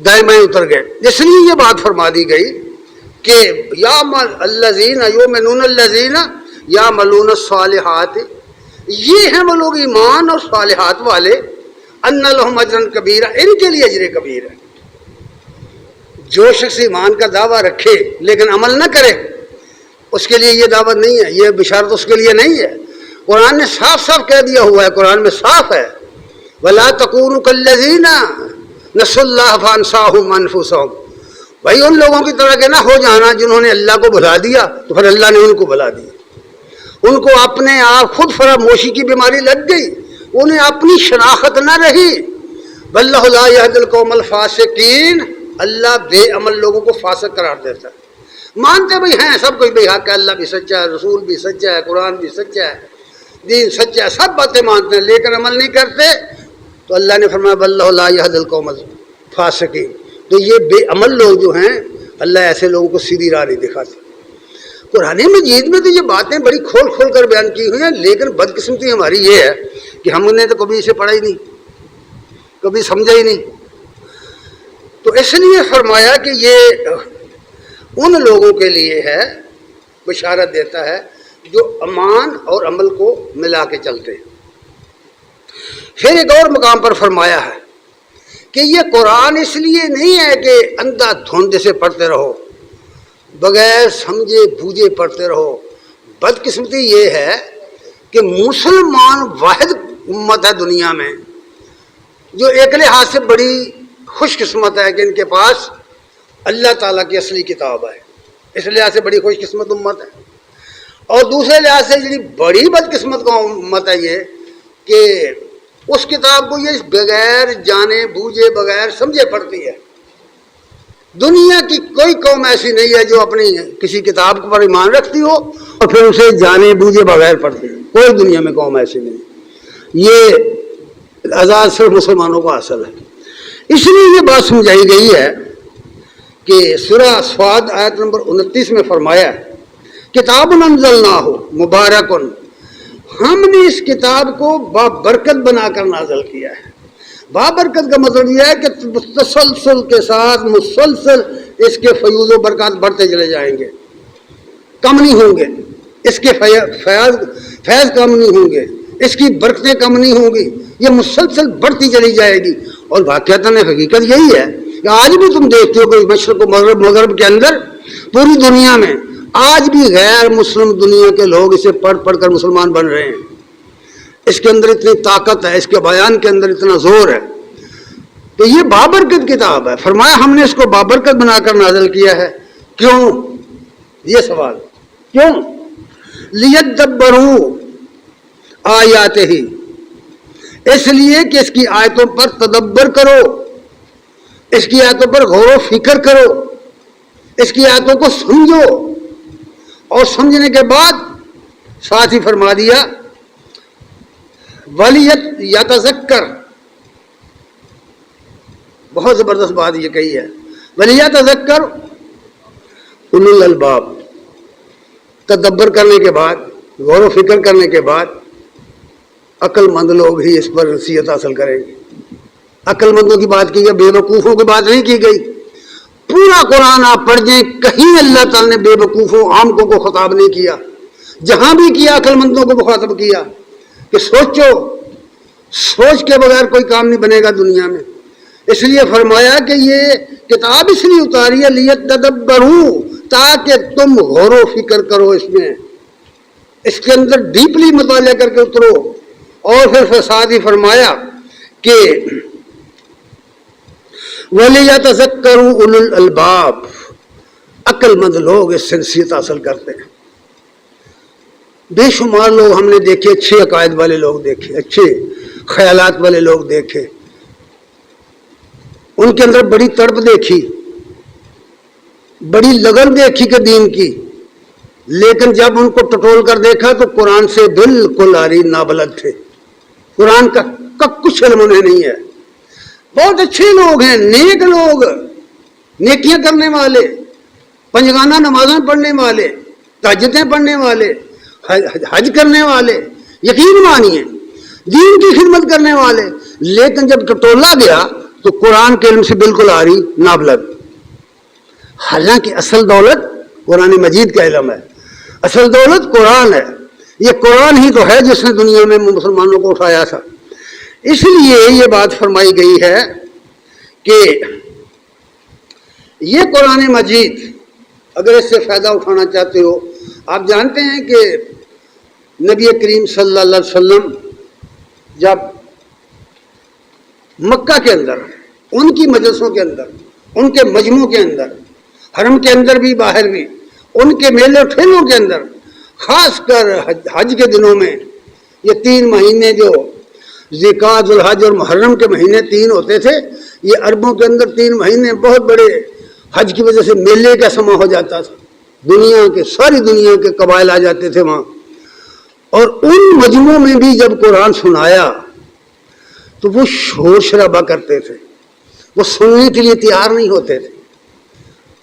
دائیں اتر گئے۔ اس لیے یہ بات فرما دی گئی کہ یا الذین یؤمنون الذین یعملون الصالحات، یہ ہیں وہ لوگ ایمان اور صالحات والے، ان لہم اجرا کبیرا، ان کے لیے اجر کبیر ہے۔ جو شخص ایمان کا دعویٰ رکھے لیکن عمل نہ کرے، اس کے لیے یہ دعوت نہیں ہے، یہ بشارت اس کے لیے نہیں ہے۔ قرآن نے صاف صاف کہہ دیا ہوا ہے، قرآن میں صاف ہے وَلَا تَكُونُوا كَالَّذِينَ نَسُوا اللَّهَ فَأَنسَاهُمْ أَنفُسَهُمْ، بھائی ان لوگوں کی طرح کے نہ ہو جانا جنہوں نے اللہ کو بھلا دیا تو پھر اللہ نے ان کو بھلا دیا، ان کو اپنے آپ خود فراموشی کی بیماری لگ گئی، انہیں اپنی شناخت نہ رہی۔ وَاللَّهُ لَا يَهْدِي الْقَوْمَ الْفَاسِقِينَ، اللہ بے عمل لوگوں کو فاسق قرار دیتا ہے۔ مانتے بھائی ہیں سب کچھ، بھائی حق ہے، اللہ بھی سچا ہے، رسول بھی سچا ہے، قرآن بھی سچا ہے، دین سچا ہے، سب باتیں مانتے ہیں لیکن عمل نہیں کرتے، تو اللہ نے فرمایا وَاللَّهُ لَا يَهْدِي الْقَوْمَ الْفَاسِقِينَ، تو یہ بے عمل لوگ جو ہیں اللہ ایسے لوگوں کو سیدھی راہ نہیں دکھاتے۔ قرآن مجید میں تو یہ باتیں بڑی کھول کھول کر بیان کی ہوئی ہیں، لیکن بدقسمتی ہماری یہ ہے کہ ہم نے تو کبھی اسے پڑھا ہی نہیں، کبھی سمجھا ہی نہیں۔ تو اس لیے فرمایا کہ یہ ان لوگوں کے لیے ہے، بشارت دیتا ہے جو ایمان اور عمل کو ملا کے چلتے ہیں۔ پھر ایک اور مقام پر فرمایا ہے کہ یہ قرآن اس لیے نہیں ہے کہ اندھا دھند سے پڑھتے رہو، بغیر سمجھے بوجھے پڑھتے رہو۔ بدقسمتی یہ ہے کہ مسلمان واحد امت ہے دنیا میں جو ایک لحاظ سے بڑی خوش قسمت ہے کہ ان کے پاس اللہ تعالیٰ کی اصلی کتاب ہے، اس لحاظ سے بڑی خوش قسمت امت ہے۔ اور دوسرے لحاظ سے جو بڑی بدقسمت کا امت ہے یہ کہ اس کتاب کو یہ بغیر جانے بوجھے بغیر سمجھے پڑھتی ہے۔ دنیا کی کوئی قوم ایسی نہیں ہے جو اپنی کسی کتاب پر ایمان رکھتی ہو اور پھر اسے جانے بوجھے بغیر پڑھتی ہے، کوئی دنیا میں قوم ایسی نہیں۔ یہ آزاد صرف مسلمانوں کو حاصل ہے۔ اس لیے یہ بات سمجھائی گئی ہے کہ سورہ صاد آیت نمبر 29 میں فرمایا کتاب انزلناہ مبارک، ہم نے اس کتاب کو بابرکت بنا کر نازل کیا ہے۔ بابرکت کا مطلب یہ ہے کہ تسلسل کے ساتھ مسلسل اس کے فیوز و برکات بڑھتے چلے جائیں گے، کم نہیں ہوں گے، اس کے فیض کم نہیں ہوں گے، اس کی برکتیں کم نہیں ہوں گی، یہ مسلسل بڑھتی چلی جائے گی۔ اور واقعتاً حقیقت یہی ہے کہ آج بھی تم دیکھتے ہو کہ مشرق و مغرب کے اندر پوری دنیا میں آج بھی غیر مسلم دنیا کے لوگ اسے پڑھ پڑھ کر مسلمان بن رہے ہیں۔ اس کے اندر اتنی طاقت ہے، اس کے بیان کے اندر اتنا زور ہے۔ تو یہ بابرکت کتاب ہے، فرمایا ہم نے اس کو بابرکت بنا کر نازل کیا ہے۔ کیوں؟ یہ سوال کیوں؟ لیدبروا آیاتہ، اس لیے کہ اس کی آیتوں پر تدبر کرو، اس کی آیتوں پر غور و فکر کرو، اس کی آیتوں کو سمجھو، اور سمجھنے کے بعد ساتھ ہی فرما دیا ولیت یتذکر، بہت زبردست بات یہ کہی ہے، ولیتذکر اولو الالباب، تدبر کرنے کے بعد غور و فکر کرنے کے بعد عقل مند لوگ ہی اس پر نصیحت حاصل کریں گے۔ عقل مندوں کی بات کی گئی، بے وقوفوں کی بات نہیں کی گئی۔ پورا قرآن آپ پڑھ جائیں، کہیں اللہ تعالیٰ نے بے وقوفوں عاموں کو خطاب نہیں کیا، جہاں بھی کیا عقل مندوں کو مخاطب کیا کہ سوچو، سوچ کے بغیر کوئی کام نہیں بنے گا دنیا میں۔ اس لیے فرمایا کہ یہ کتاب اس لیے اتاری ہے لیتدبروا، تاکہ تم غور و فکر کرو، اس میں اس کے اندر ڈیپلی مطالعہ کر کے اترو۔ اور پھر ساتھ ہی فرمایا کہ وَلِيَتَذَكَّرُوا أُولُو الْأَلْبَابِ، عقل مند لوگ اس سے نصیحت حاصل کرتے ہیں۔ بے شمار لوگ ہم نے دیکھے، اچھے عقائد والے لوگ دیکھے، اچھے خیالات والے لوگ دیکھے، ان کے اندر بڑی تڑپ دیکھی، بڑی لگن دیکھی کہ دین کی، لیکن جب ان کو ٹٹول کر دیکھا تو قرآن سے بالکل آری نابلد تھے، قرآن کا کچھ علم انہیں نہیں ہے۔ بہت اچھے لوگ ہیں، نیک لوگ، نیکیاں کرنے والے، پنجگانہ نمازیں پڑھنے والے، تہجدیں پڑھنے والے، حج کرنے والے، یقین مانیے دین کی خدمت کرنے والے، لیکن جب ٹٹولا گیا تو قرآن کے علم سے بالکل آری نابلد۔ حالانکہ اصل دولت قرآن مجید کا علم ہے، اصل دولت قرآن ہے، یہ قرآن ہی تو ہے جس نے دنیا میں مسلمانوں کو اٹھایا تھا۔ اس لیے یہ بات فرمائی گئی ہے کہ یہ قرآن مجید اگر اس سے فائدہ اٹھانا چاہتے ہو، آپ جانتے ہیں کہ نبی کریم صلی اللہ علیہ وسلم جب مکہ کے اندر، ان کی مجلسوں کے اندر، ان کے مجمعوں کے اندر، حرم کے اندر بھی باہر بھی، ان کے میلے ٹھیلوں کے اندر، خاص کر حج کے دنوں میں، یہ 3 مہینے جو ذوالقعدہ، ذوالحج اور محرم کے مہینے 3 ہوتے تھے، یہ عربوں کے اندر 3 مہینے بہت بڑے حج کی وجہ سے میلے کا سما ہو جاتا تھا، دنیا کے ساری دنیا کے قبائل آ جاتے تھے وہاں، اور ان مجموعوں میں بھی جب قرآن سنایا تو وہ شور شرابہ کرتے تھے، وہ سننے کے لیے تیار نہیں ہوتے تھے۔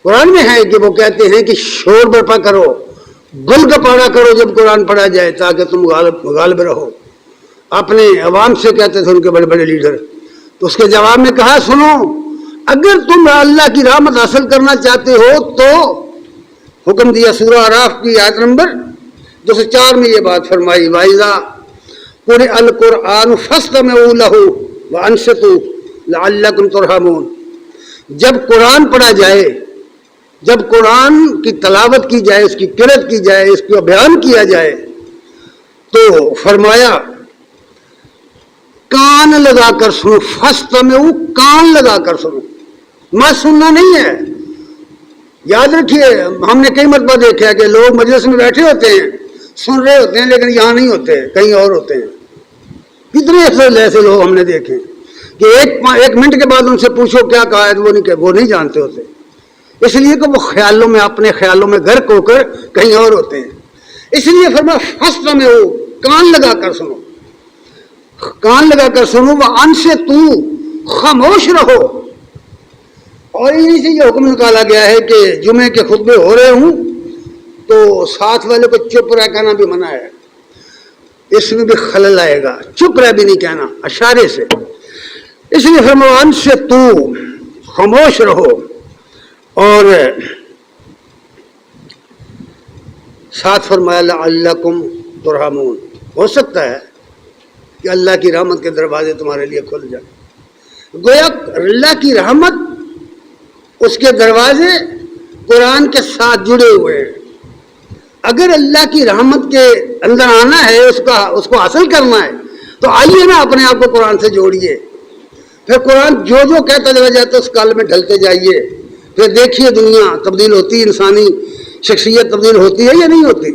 قرآن میں ہے کہ وہ کہتے ہیں کہ شور برپا کرو، گل گپاڑا کرو جب قرآن پڑھا جائے تاکہ تم غالب رہو۔ اپنے عوام سے کہتے تھے ان کے بڑے بڑے لیڈر، تو اس کے جواب میں کہا سنو، اگر تم اللہ کی رحمت حاصل کرنا چاہتے ہو تو حکم دیا، سورہ اعراف کی آیت نمبر 204 میں یہ بات فرمائی، وَإِذَا قُرِئَ الْقُرْآنُ فَاسْتَمِعُوا لَهُ وَأَنصِتُوا لَعَلَّكُمْ تُرْحَمُونَ۔ جب قرآن پڑھا جائے، جب قرآن کی تلاوت کی جائے، اس کی قرأت کی جائے، اس کو بیان کیا جائے، تو فرمایا کان لگا کر سنو، فاستمعوا، کان لگا کر سنو، میں سننا نہیں ہے۔ یاد رکھیے، ہم نے کئی مرتبہ دیکھا کہ لوگ مجلس میں بیٹھے ہوتے ہیں، سن رہے ہوتے ہیں، لیکن یہاں نہیں ہوتے، کہیں اور ہوتے ہیں۔ کتنے ایسے لوگ ہم نے دیکھے کہ ایک منٹ کے بعد ان سے پوچھو کیا کہا ہے، وہ نہیں جانتے ہوتے، اس لیے کہ وہ خیالوں میں، اپنے خیالوں میں غرق ہو کر کہیں اور ہوتے ہیں۔ اس لیے فرمایا فاستمعوا، کان لگا کر سنو، کان لگا کر سنو، وَأَنصِتُوا، خاموش رہو۔ اور انہی سے یہ حکم نکالا گیا ہے کہ جمعے کے خطبے ہو رہے ہوں تو ساتھ والے کو چپ رہ کہنا بھی منع ہے، اس میں بھی خلل آئے گا، چپ رہ بھی نہیں کہنا، اشارے سے۔ اس لیے فرمایا وَأَنصِتُوا، خاموش رہو۔ اور ساتھ فرمایا لعلکم ترحمون، ہو سکتا ہے کہ اللہ کی رحمت کے دروازے تمہارے لیے کھل جائیں۔ گویا اللہ کی رحمت، اس کے دروازے قرآن کے ساتھ جڑے ہوئے ہیں۔ اگر اللہ کی رحمت کے اندر آنا ہے، اس کو حاصل کرنا ہے، تو آئیے نا اپنے آپ کو قرآن سے جوڑیے، پھر قرآن جو کہتا چلا جاتا ہے اس کال میں ڈھلتے جائیے، پھر دیکھیے دنیا تبدیل ہوتی، انسانی شخصیت تبدیل ہوتی ہے یا نہیں ہوتی۔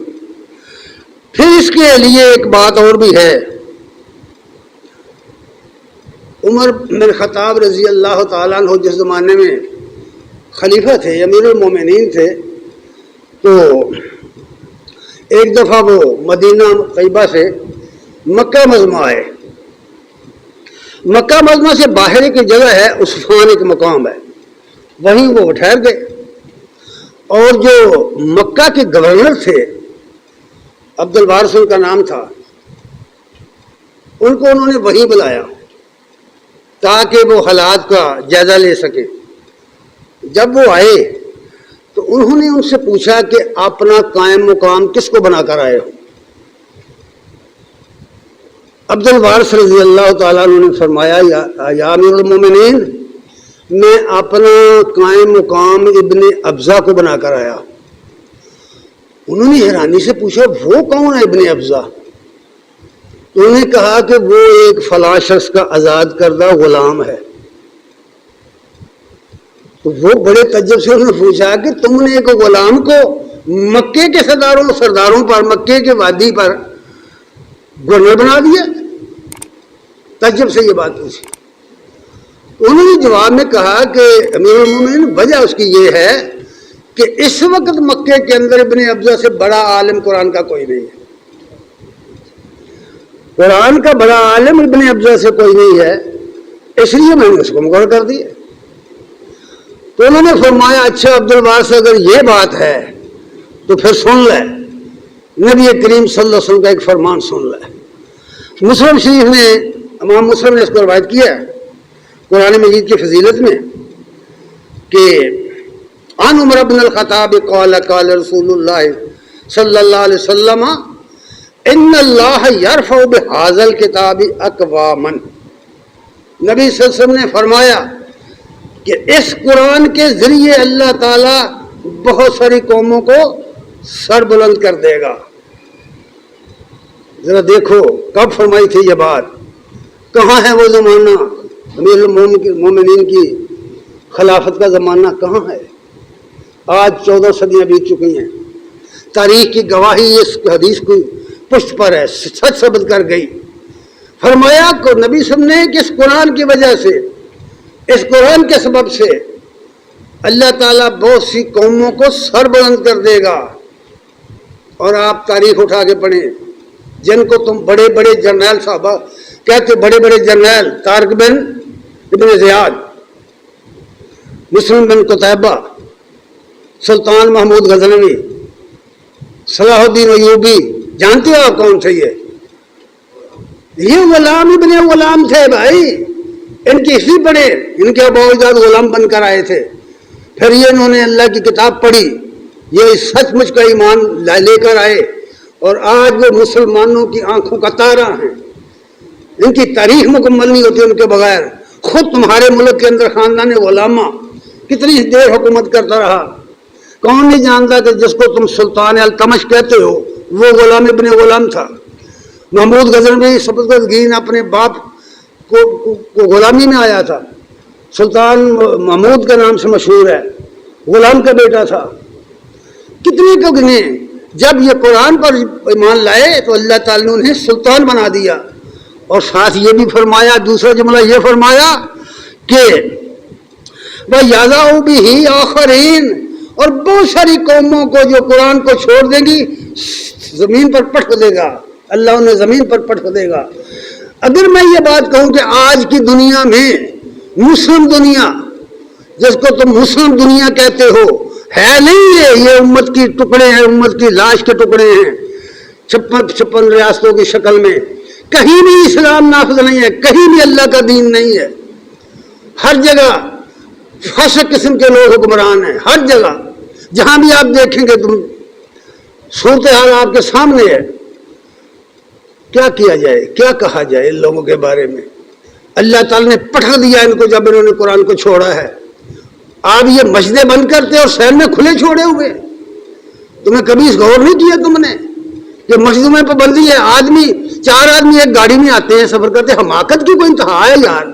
پھر اس کے لیے ایک بات اور بھی ہے، عمر بن خطاب رضی اللہ تعالیٰ عنہ جس زمانے میں خلیفہ تھے، امیر المومنین تھے، تو ایک دفعہ وہ مدینہ طیبہ سے مکہ مجمع آئے۔ مکہ مجمع سے باہر ایک جگہ ہے، عثفان ایک مقام ہے، وہیں وہ ٹھہر گئے، اور جو مکہ کے گورنر تھے، عبد الوارث ان کا نام تھا، ان کو انہوں نے وہیں بلایا تاکہ وہ حالات کا جائزہ لے سکے۔ جب وہ آئے تو انہوں نے ان سے پوچھا کہ اپنا قائم مقام کس کو بنا کر آئے ہو؟ عبد الوارث رضی اللہ تعالیٰ عنہ نے فرمایا یا امیر المومنین، میں اپنا قائم مقام ابن ابزا کو بنا کر آیا۔ انہوں نے حیرانی سے پوچھا وہ کون ہے ابن ابزا؟ انہوں نے کہا کہ وہ ایک فلاں شخص کا آزاد کردہ غلام ہے۔ تو وہ بڑے تعجب سے انہوں نے پوچھا کہ تم نے ایک غلام کو مکے کے سرداروں پر، مکے کے وادی پر گورنر بنا دیا؟ تعجب سے یہ بات پوچھی۔ انہوں نے جواب میں کہا کہ امیر المومنین، وجہ اس کی یہ ہے کہ اس وقت مکے کے اندر ابن ابزہ سے بڑا عالم قرآن کا کوئی نہیں ہے، قرآن کا بڑا عالم ابن ابزہ سے کوئی نہیں ہے، اس لیے میں نے اس کو مقرر کر دیا۔ تو انہوں نے فرمایا اچھا عبد الوارث اگر یہ بات ہے تو پھر سن لے، نبی کریم صلی اللہ علیہ وسلم کا ایک فرمان سن لے۔ مسلم شریف نے، امام مسلم نے اس کو روایت کیا ہے قرآن مجید کی فضیلت میں کہ عن عمر بن الخطاب قال قال رسول اللہ صلی اللہ علیہ وسلم ان اللہ یرفع بہذا الکتاب اقواما، نبی صلی اللہ علیہ وسلم نے فرمایا کہ اس قرآن کے ذریعے اللہ تعالیٰ بہت ساری قوموں کو سر بلند کر دے گا۔ ذرا دیکھو کب فرمائی تھی یہ بات، کہاں ہے وہ زمانہ، امیر المومنین کی خلافت کا زمانہ کہاں ہے؟ آج 14 صدیاں بیت چکی ہیں، تاریخ کی گواہی اس حدیث کی پشت پر ہے، سچ ثابت کر گئی۔ فرمایا کو نبی صلی اللہ علیہ وسلم نے کہ اس قرآن کی وجہ سے، اس قرآن کے سبب سے اللہ تعالیٰ بہت سی قوموں کو سر بلند کر دے گا۔ اور آپ تاریخ اٹھا کے پڑھیں، جن کو تم بڑے بڑے جرنیل صاحبہ کہتے، بڑے بڑے جرنیل طارق بن ابن زیاد، مسلم بن قتیبہ، سلطان محمود غزنوی، صلاح الدین ایوبی، جانتے ہو آپ کون تھے؟ یہ غلام ابن غلام تھے بھائی، ان کی ہسٹری پڑھے، ان کے ابا اجداد غلام بن کر آئے تھے، پھر یہ انہوں نے اللہ کی کتاب پڑھی، یہ سچ مچ کا ایمان لے کر آئے، اور آج وہ مسلمانوں کی آنکھوں کا تارا ہیں۔ ان کی تاریخ مکمل نہیں ہوتی ان کے بغیر۔ خود تمہارے ملک کے اندر خاندان غلامہ کتنی دیر حکومت کرتا رہا، کون نہیں جانتا کہ جس کو تم سلطان التمش کہتے ہو وہ غلام ابن غلام تھا۔ محمود غزنوی سبکتگین اپنے باپ کو غلامی میں آیا تھا، سلطان محمود کے نام سے مشہور ہے، غلام کا بیٹا تھا۔ کتنے کو گنے، جب یہ قرآن پر ایمان لائے تو اللہ تعالیٰ نے انہیں سلطان بنا دیا، اور ساتھ یہ بھی فرمایا، دوسرا جملہ یہ فرمایا کہ وَيَضَعُ بِهِ آخَرِينَ، اور بہت ساری قوموں کو جو قرآن کو چھوڑ دیں گی زمین پر پٹک دے گا، اللہ انہیں زمین پر پٹک دے گا۔ اگر میں یہ بات کہوں کہ آج کی دنیا میں مسلم دنیا، جس کو تم مسلم دنیا کہتے ہو، ہے نہیں ہے، یہ امت کی ٹکڑے ہیں، امت کی لاش کے ٹکڑے ہیں، 56 ریاستوں کی شکل میں، کہیں بھی اسلام نافذ نہیں ہے، کہیں بھی اللہ کا دین نہیں ہے، ہر جگہ فاسق قسم کے لوگ حکمران ہیں، ہر جگہ جہاں بھی آپ دیکھیں گے تم صورتحال آپ کے سامنے ہے۔ کیا کیا جائے، کیا کہا جائے ان لوگوں کے بارے میں؟ اللہ تعالیٰ نے پٹک دیا ان کو جب انہوں نے قرآن کو چھوڑا ہے۔ آپ یہ مسجدیں بند کرتے اور شہر میں کھلے چھوڑے ہوئے، تمہیں کبھی اس غور نہیں کیا تم نے کہ مسجدوں میں پابندی ہے؟ آدمی 4 آدمی ایک گاڑی میں آتے ہیں، سفر کرتے ہیں، حماقت کی کوئی انتہا ہے یار۔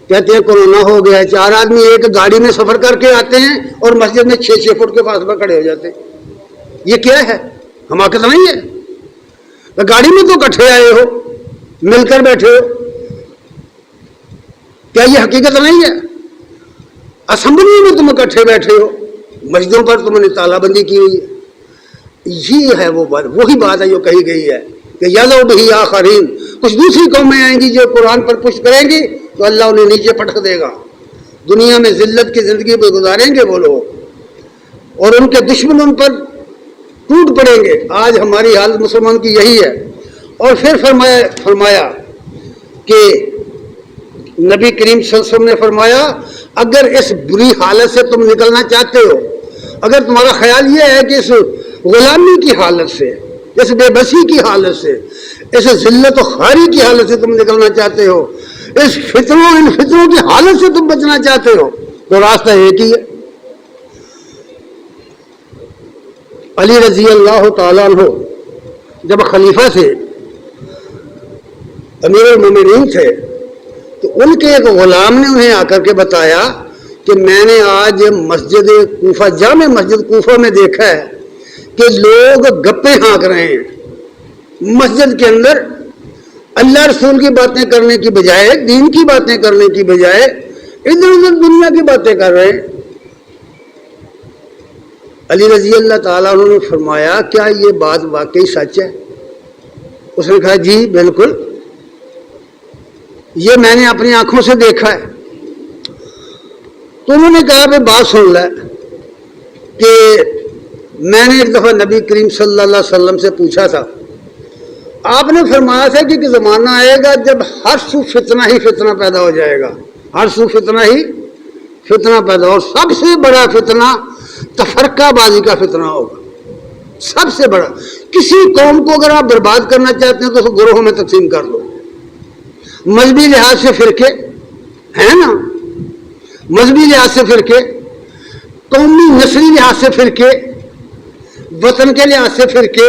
کہتے ہیں کورونا ہو گیا ہے، 4 آدمی ایک گاڑی میں سفر کر کے آتے ہیں اور مسجد میں 6 فٹ کے فاصلے کھڑے ہو جاتے ہیں، یہ کیا ہے؟ حماقت نہیں ہے؟ گاڑی میں تو اکٹھے آئے ہو، مل کر بیٹھے ہو، کیا یہ حقیقت نہیں ہے؟ اسمبلی میں تم اکٹھے بیٹھے ہو، مسجدوں پر تم نے تالہ بندی کی ہوئی ہے۔ یہ ہے وہ بات، وہی بات ہے جو کہی گئی ہے کہ یَضَعُ بِهِ آخَرِينَ، کچھ دوسری قومیں آئیں گی جو قرآن پر پشت کریں گی تو اللہ انہیں نیچے پٹک دے گا، دنیا میں ذلت کی زندگی پہ گزاریں گے وہ لوگ، اور ان کے دشمن ان پر ٹوٹ پڑیں گے۔ آج ہماری حالت مسلمان کی یہی ہے۔ اور پھر فرمایا کہ نبی کریم صلی اللہ علیہ وسلم نے فرمایا اگر اس بری حالت سے تم نکلنا چاہتے ہو، اگر تمہارا خیال یہ ہے کہ اس غلامی کی حالت سے، اس بے بسی کی حالت سے، اس ذلت و خواری کی حالت سے تم نکلنا چاہتے ہو، ان فتنوں کی حالت سے تم بچنا چاہتے ہو، تو راستہ ایک ہی ہے۔ علی رضی اللہ تعالیٰ عنہ جب خلیفہ تھے، امیر المومنین تھے، تو ان کے ایک غلام نے انہیں آ کر کے بتایا کہ میں نے آج مسجد کوفہ، جامع مسجد کوفہ میں دیکھا ہے کہ لوگ گپے ہانک رہے ہیں مسجد کے اندر، اللہ رسول کی باتیں کرنے کی بجائے، دین کی باتیں کرنے کی بجائے ادھر ادھر دنیا کی باتیں کر رہے ہیں۔ علی رضی اللہ تعالیٰ عنہ نے فرمایا کیا یہ بات واقعی سچ ہے؟ اس نے کہا جی بالکل، یہ میں نے اپنی آنکھوں سے دیکھا ہے۔ تو انہوں نے کہا بھائی بات سن لے کہ میں نے ایک دفعہ نبی کریم صلی اللہ علیہ وسلم سے پوچھا تھا، آپ نے فرمایا تھا کہ زمانہ آئے گا جب ہر سو فتنہ ہی فتنہ پیدا ہو جائے گا، ہر سو فتنہ ہی فتنہ پیدا، اور سب سے بڑا فتنہ تفرقہ بازی کا فتنہ ہوگا، سب سے بڑا۔ کسی قوم کو اگر آپ برباد کرنا چاہتے ہیں تو اسے گروہوں میں تقسیم کر دو، مذہبی لحاظ سے فرقے ہیں نا، مذہبی لحاظ سے فرقے، قومی نسلی لحاظ سے فرقے، وطن کے لحاظ سے فرقے،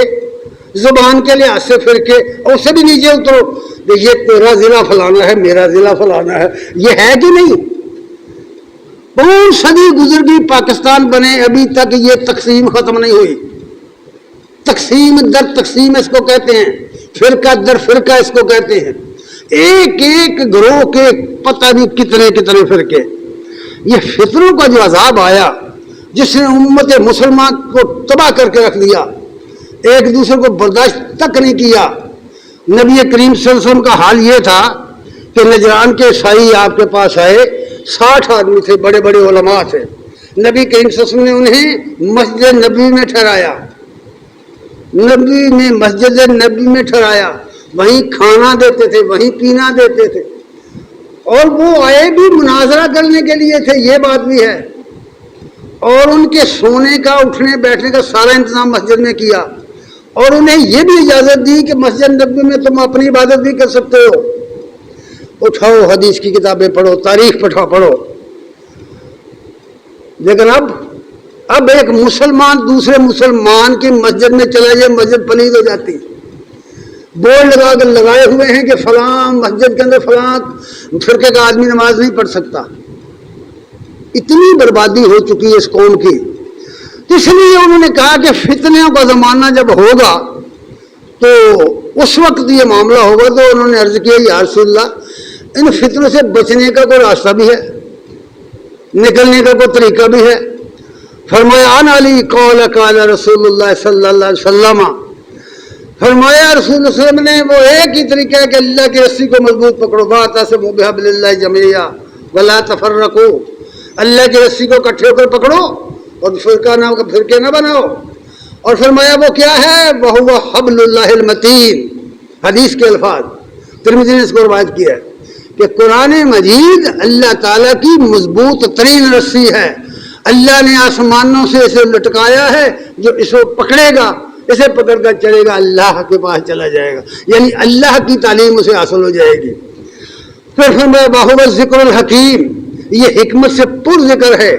زبان کے لحاظ سے فرقے، اور اس سے بھی نیچے اترو کہ یہ تیرا ضلع فلانا ہے، میرا ضلع فلانا ہے، یہ ہے کہ نہیں؟ 5 صدی گزر گئی، پاکستان بنے ابھی تک یہ تقسیم ختم نہیں ہوئی۔ تقسیم در تقسیم اس کو کہتے ہیں، فرقہ در فرقہ اس کو کہتے ہیں، ایک ایک گروہ کے پتہ نہیں کتنے کتنے فرقے۔ یہ فتنوں کا جو عذاب آیا جس نے امت مسلمان کو تباہ کر کے رکھ دیا، ایک دوسرے کو برداشت تک نہیں کیا۔ نبی کریم صلی اللہ علیہ وسلم کا حال یہ تھا کہ نجران کے عیسائی آپ کے پاس آئے، 60 آدمی تھے، بڑے بڑے علماء تھے۔ نبی کریم صلی اللہ علیہ وسلم نے انہیں مسجد نبی میں ٹھہرایا، نبی نے مسجد نبی میں ٹھہرایا، وہیں کھانا دیتے تھے، وہیں پینا دیتے تھے، اور وہ آئے بھی مناظرہ کرنے کے لیے تھے، یہ بات بھی ہے، اور ان کے سونے کا اٹھنے بیٹھنے کا سارا انتظام مسجد میں کیا، اور انہیں یہ بھی اجازت دی کہ مسجد نبی میں تم اپنی عبادت بھی کر سکتے ہو، اٹھاؤ حدیث کی کتابیں پڑھو، تاریخ پڑھو۔ لیکن اب ایک مسلمان دوسرے مسلمان کی مسجد میں چلا جائے، مسجد پلید ہو جاتی، بورڈ لگائے ہوئے ہیں کہ فلاں مسجد کے اندر فلاں فرقے کا آدمی نماز نہیں پڑھ سکتا۔ اتنی بربادی ہو چکی ہے اس قوم کی، اس لیے انہوں نے کہا کہ فتنوں کا زمانہ جب ہوگا تو اس وقت یہ معاملہ ہوگا۔ تو انہوں نے عرض کیا یا رسول اللہ، ان فتنوں سے بچنے کا کوئی راستہ بھی ہے، نکلنے کا کوئی طریقہ بھی ہے؟ فرمایا ان علی قول قال رسول اللہ صلی اللہ علیہ وسلم، فرمایا رسول اللہ صلی اللہ علیہ وسلم نے وہ ایک ہی طریقہ ہے کہ اللہ کی رسی کو مضبوط پکڑو، واعتصموا بحبل اللہ جميعا ولا تفرقوا، اللہ کی رسی کو اکٹھے ہو کر پکڑو اور فرقے نہ بناؤ۔ اور فرمایا وہ کیا ہے؟ وہو حبل اللہ المتین، حدیث کے الفاظ، ترمذی نے اس کو روایت کیا ہے کہ قرآن مجید اللہ تعالیٰ کی مضبوط ترین رسی ہے، اللہ نے آسمانوں سے اسے لٹکایا ہے، جو اسے پکڑے گا، اسے پکڑ کر چلے گا اللہ کے پاس چلا جائے گا، یعنی اللہ کی تعلیم اسے حاصل ہو جائے گی۔ پھر فرمایا باہو ذکر الحکیم، یہ حکمت سے پر ذکر ہے،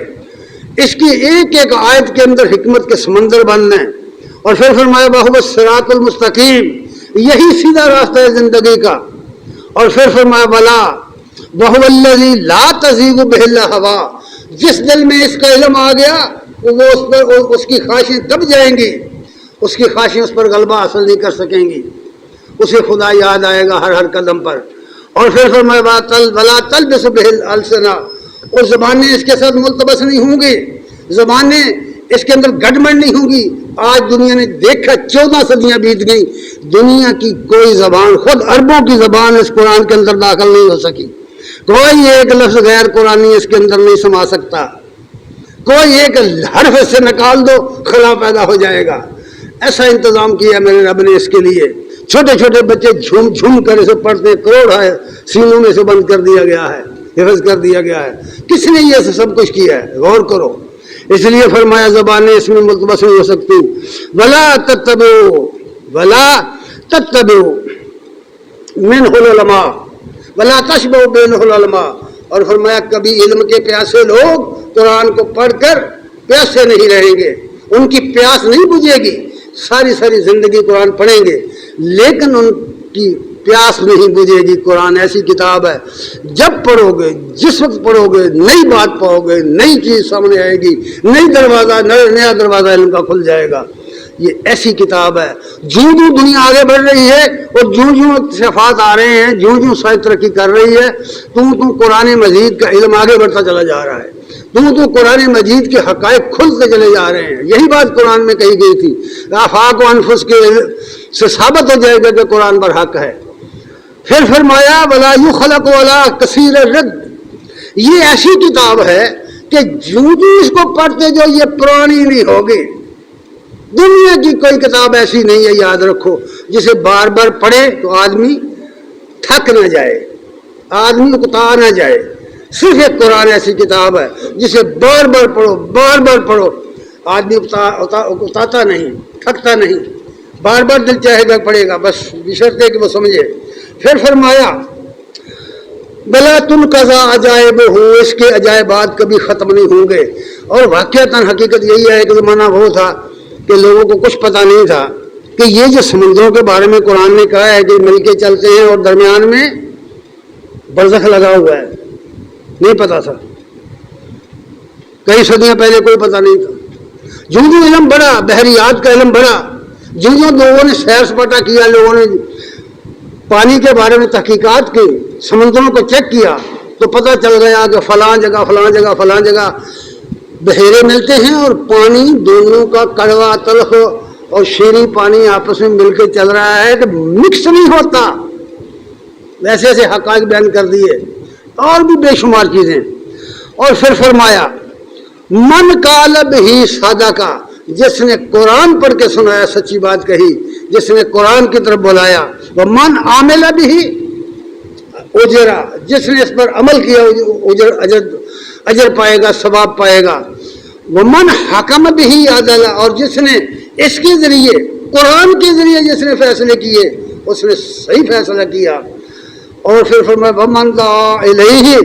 اس کی ایک ایک آیت کے اندر حکمت کے سمندر بننا ہے۔ اور پھر فرمایا باہو الصراط المستقیم، یہی سیدھا راستہ ہے زندگی کا۔ اور پھر فرمایا بلا وہو الذی لا تزیغ بہ الہوا، جس دل میں اس کا علم آ گیا وہ اس پر اس کی خواہشیں دب جائیں گی، اس کی خواہشیں اس پر غلبہ حاصل نہیں کر سکیں گی، اسے خدا یاد آئے گا ہر قدم پر۔ اور پھر فرمایا ولا تلبس بہ الالسنہ، اور زبانیں اس کے ساتھ ملتبس نہیں ہوں گی، زبانیں اس کے اندر گڈمنڈ نہیں ہوں گی۔ آج دنیا نے دیکھا 14 صدیاں بیت گئی، دنیا کی کوئی زبان، خود عربوں کی زبان اس قرآن کے اندر داخل نہیں ہو سکی، کوئی ایک لفظ غیر قرآنی اس کے اندر نہیں سما سکتا، کوئی ایک حرف سے نکال دو خلا پیدا ہو جائے گا۔ ایسا انتظام کیا میرے رب نے اس کے لیے، چھوٹے چھوٹے بچے جھوم جھوم کر اسے پڑھتے، کروڑ ہے سینوں میں سے بند کر دیا گیا ہے، حفظ کر دیا گیا ہے۔ کس نے یہ سب کچھ کیا ہے؟ غور کرو۔ اس لیے فرمایا زبانیں اس میں ملتبس نہیں ہو سکتی۔ ولا تتبعوا منہ العلماء ولا تشبہوا بینہ العلماء، اور فرمایا کبھی علم کے پیاسے لوگ قرآن کو پڑھ کر پیاسے نہیں رہیں گے، ان کی پیاس نہیں بجھے گی، ساری ساری زندگی قرآن پڑھیں گے لیکن ان کی پیاس نہیں بجھے گی۔ قرآن ایسی کتاب ہے، جب پڑھو گے، جس وقت پڑھو گے، نئی بات پاؤ گے، نئی چیز سامنے آئے گی، نیا دروازہ علم کا کھل جائے گا۔ یہ ایسی کتاب ہے، جوں جوں دنیا آگے بڑھ رہی ہے اور جوں جوں اکتشافات آ رہے ہیں، جوں جوں سائنس ترقی کر رہی ہے، توں قرآن مجید کا علم آگے بڑھتا چلا جا رہا ہے۔ تو قرآن مجید کے حقائق کھلتے چلے جا رہے ہیں. یہی بات قرآن میں کہی گئی تھی. آفاق و انفس کے سے ثابت ہو جائے گا کہ قرآن پر حق ہے. پھر فرمایا ولا یخلق ولا کثیر الرد. یہ ایسی کتاب ہے کہ جو اس کو پڑھتے جو یہ پرانی نہیں ہوگی. دنیا کی کوئی کتاب ایسی نہیں ہے، یاد رکھو، جسے بار بار پڑھے تو آدمی تھک نہ جائے، آدمی اکتا نہ جائے. صرف ایک قرآن ایسی کتاب ہے جسے بار بار پڑھو، بار بار پڑھو، آدمی اکتاتا نہیں، تھکتا نہیں، بار بار دل چاہے گا پڑھے گا، بس بشرط ہے کہ وہ سمجھے. پھر فرمایا بلا تم قضا عجائب ہو، اس کے عجائبات کبھی ختم نہیں ہوں گے. اور واقعتاً حقیقت یہی ہے کہ زمانہ وہ تھا کہ لوگوں کو کچھ پتہ نہیں تھا کہ یہ جو سمندروں کے بارے میں قرآن نے کہا ہے کہ مل کے چلتے ہیں اور درمیان میں برزخ لگا ہوا ہے، نہیں پتا تھا. کئی صدیاں پہلے کوئی پتہ نہیں تھا. جو علم بڑھا، بحریات کا علم بڑھا، جو لوگوں نے سیر سپاٹا کیا، لوگوں نے پانی کے بارے میں تحقیقات کی، سمندروں کو چیک کیا، تو پتہ چل گیا کہ فلاں جگہ فلاں جگہ فلاں جگہ بحیرے ملتے ہیں اور پانی دونوں کا کڑوا، تلخ اور شیریں پانی آپس میں مل کے چل رہا ہے کہ مکس نہیں ہوتا. ویسے ایسے حقائق بیان کر دیے اور بھی بے شمار چیزیں. اور پھر فرمایا من قالب ہی سادہ کا، جس نے قرآن پڑھ کے سنایا، سچی بات کہی، جس نے قرآن کی طرف بلایا. وہ من عامل بھی اجرا، جس نے اس پر عمل کیا اجر پائے گا، ثواب پائے گا. وہ من حکم بھی عدل، اور جس نے اس کے ذریعے، قرآن کے ذریعے جس نے فیصلے کیے، اس نے صحیح فیصلہ کیا. اور پھر فرمایا ومن دعا الیہ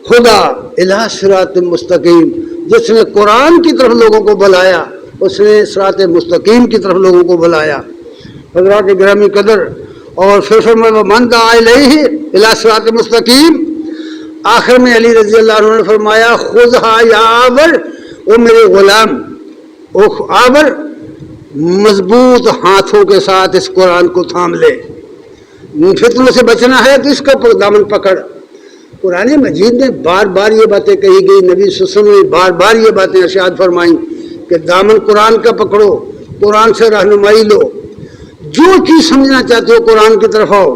خدا الی صراط مستقیم، جس نے قرآن کی طرف لوگوں کو بلایا، اس نے صراط مستقیم کی طرف لوگوں کو بلایا. حضرات گرامی قدر. اور پھر فرمایا ومن دعا الیہ الی صراط مستقیم. آخر میں علی رضی اللہ عنہ نے فرمایا خذھا یا عابر، او میرے غلام، او عابر، مضبوط ہاتھوں کے ساتھ اس قرآن کو تھام لے. فتنوں سے بچنا ہے تو اس کا دامن پکڑ. قرآن مجید میں بار بار یہ باتیں کہی گئی، نبی صلی اللہ علیہ وسلم نے بار بار یہ باتیں ارشاد فرمائیں کہ دامن قرآن کا پکڑو، قرآن سے رہنمائی لو، جو چیز سمجھنا چاہتے ہو قرآن کی طرف آؤ.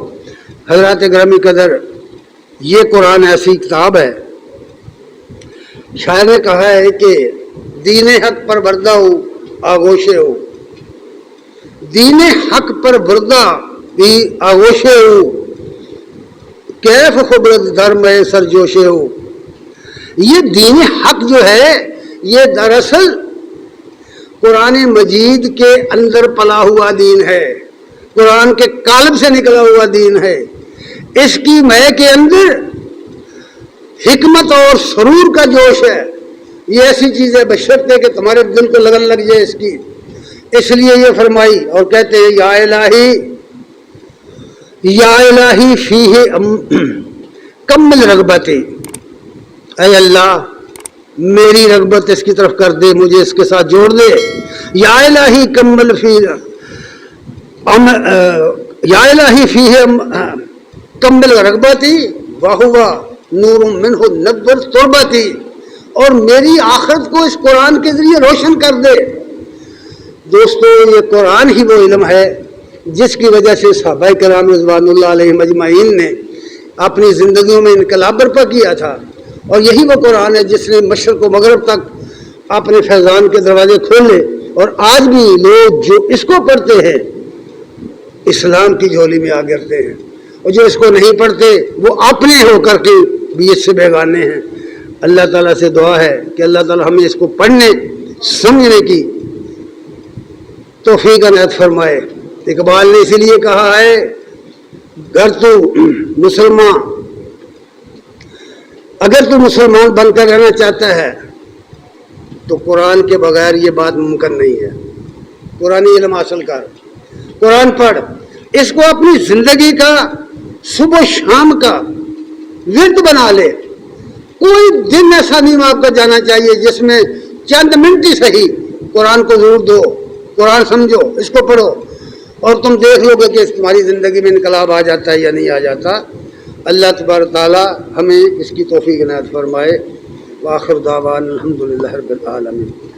حضرات گرامی قدر، یہ قرآن ایسی کتاب ہے، شاعر نے کہا ہے کہ دین حق پر بردہ ہو آغوشے ہو، دین حق پر بردہ بھی آغوشے ہو، کیف خبرت دھرم ہے سرجوشے ہو. یہ دین حق جو ہے یہ دراصل قرآن مجید کے اندر پلا ہوا دین ہے، قرآن کے قالب سے نکلا ہوا دین ہے. اس کی مے کے اندر حکمت اور سرور کا جوش ہے. یہ ایسی چیز ہے بشرطے کہ تمہارے دل کو لگن لگ جائے اس کی. اس لیے یہ فرمائی اور کہتے ہیں یا الہی یا الہی فیہ کمل رغبتی، اے اللہ میری رغبت اس کی طرف کر دے، مجھے اس کے ساتھ جوڑ دے. یا الہی کمل فیہ یا الہی فیہ کمل رغبتی وہوا نور منہ نور تربتی، اور میری آخرت کو اس قرآن کے ذریعے روشن کر دے. دوستو یہ قرآن ہی وہ علم ہے جس کی وجہ سے صحابہ کرام رضوان اللہ علیہم اجمعین نے اپنی زندگیوں میں انقلاب برپا کیا تھا. اور یہی وہ قرآن ہے جس نے مشرق و مغرب تک اپنے فیضان کے دروازے کھولے. اور آج بھی لوگ جو اس کو پڑھتے ہیں اسلام کی جھولی میں آ گرتے ہیں، اور جو اس کو نہیں پڑھتے وہ اپنے ہو کر کے بھی اس سے بیگانے ہیں. اللہ تعالیٰ سے دعا ہے کہ اللہ تعالیٰ ہمیں اس کو پڑھنے سمجھنے کی توفیق عنایت فرمائے. اقبال نے اسی لیے کہا ہے اگر تو مسلمان بن کر رہنا چاہتا ہے تو قرآن کے بغیر یہ بات ممکن نہیں ہے. قرآنی علم حاصل کر، قرآن پڑھ، اس کو اپنی زندگی کا صبح و شام کا ورد بنا لے. کوئی دن ایسا نہیں آپ کا جانا چاہیے جس میں چند منٹ ہی صحیح قرآن کو ضرور دو، قرآن سمجھو، اس کو پڑھو، اور تم دیکھ لو گے کہ تمہاری زندگی میں انقلاب آ جاتا ہے یا نہیں آ جاتا. اللہ تبارک تعالی ہمیں اس کی توفیق عنایت فرمائے. وآخر دعوانا الحمدللہ رب العالمین۔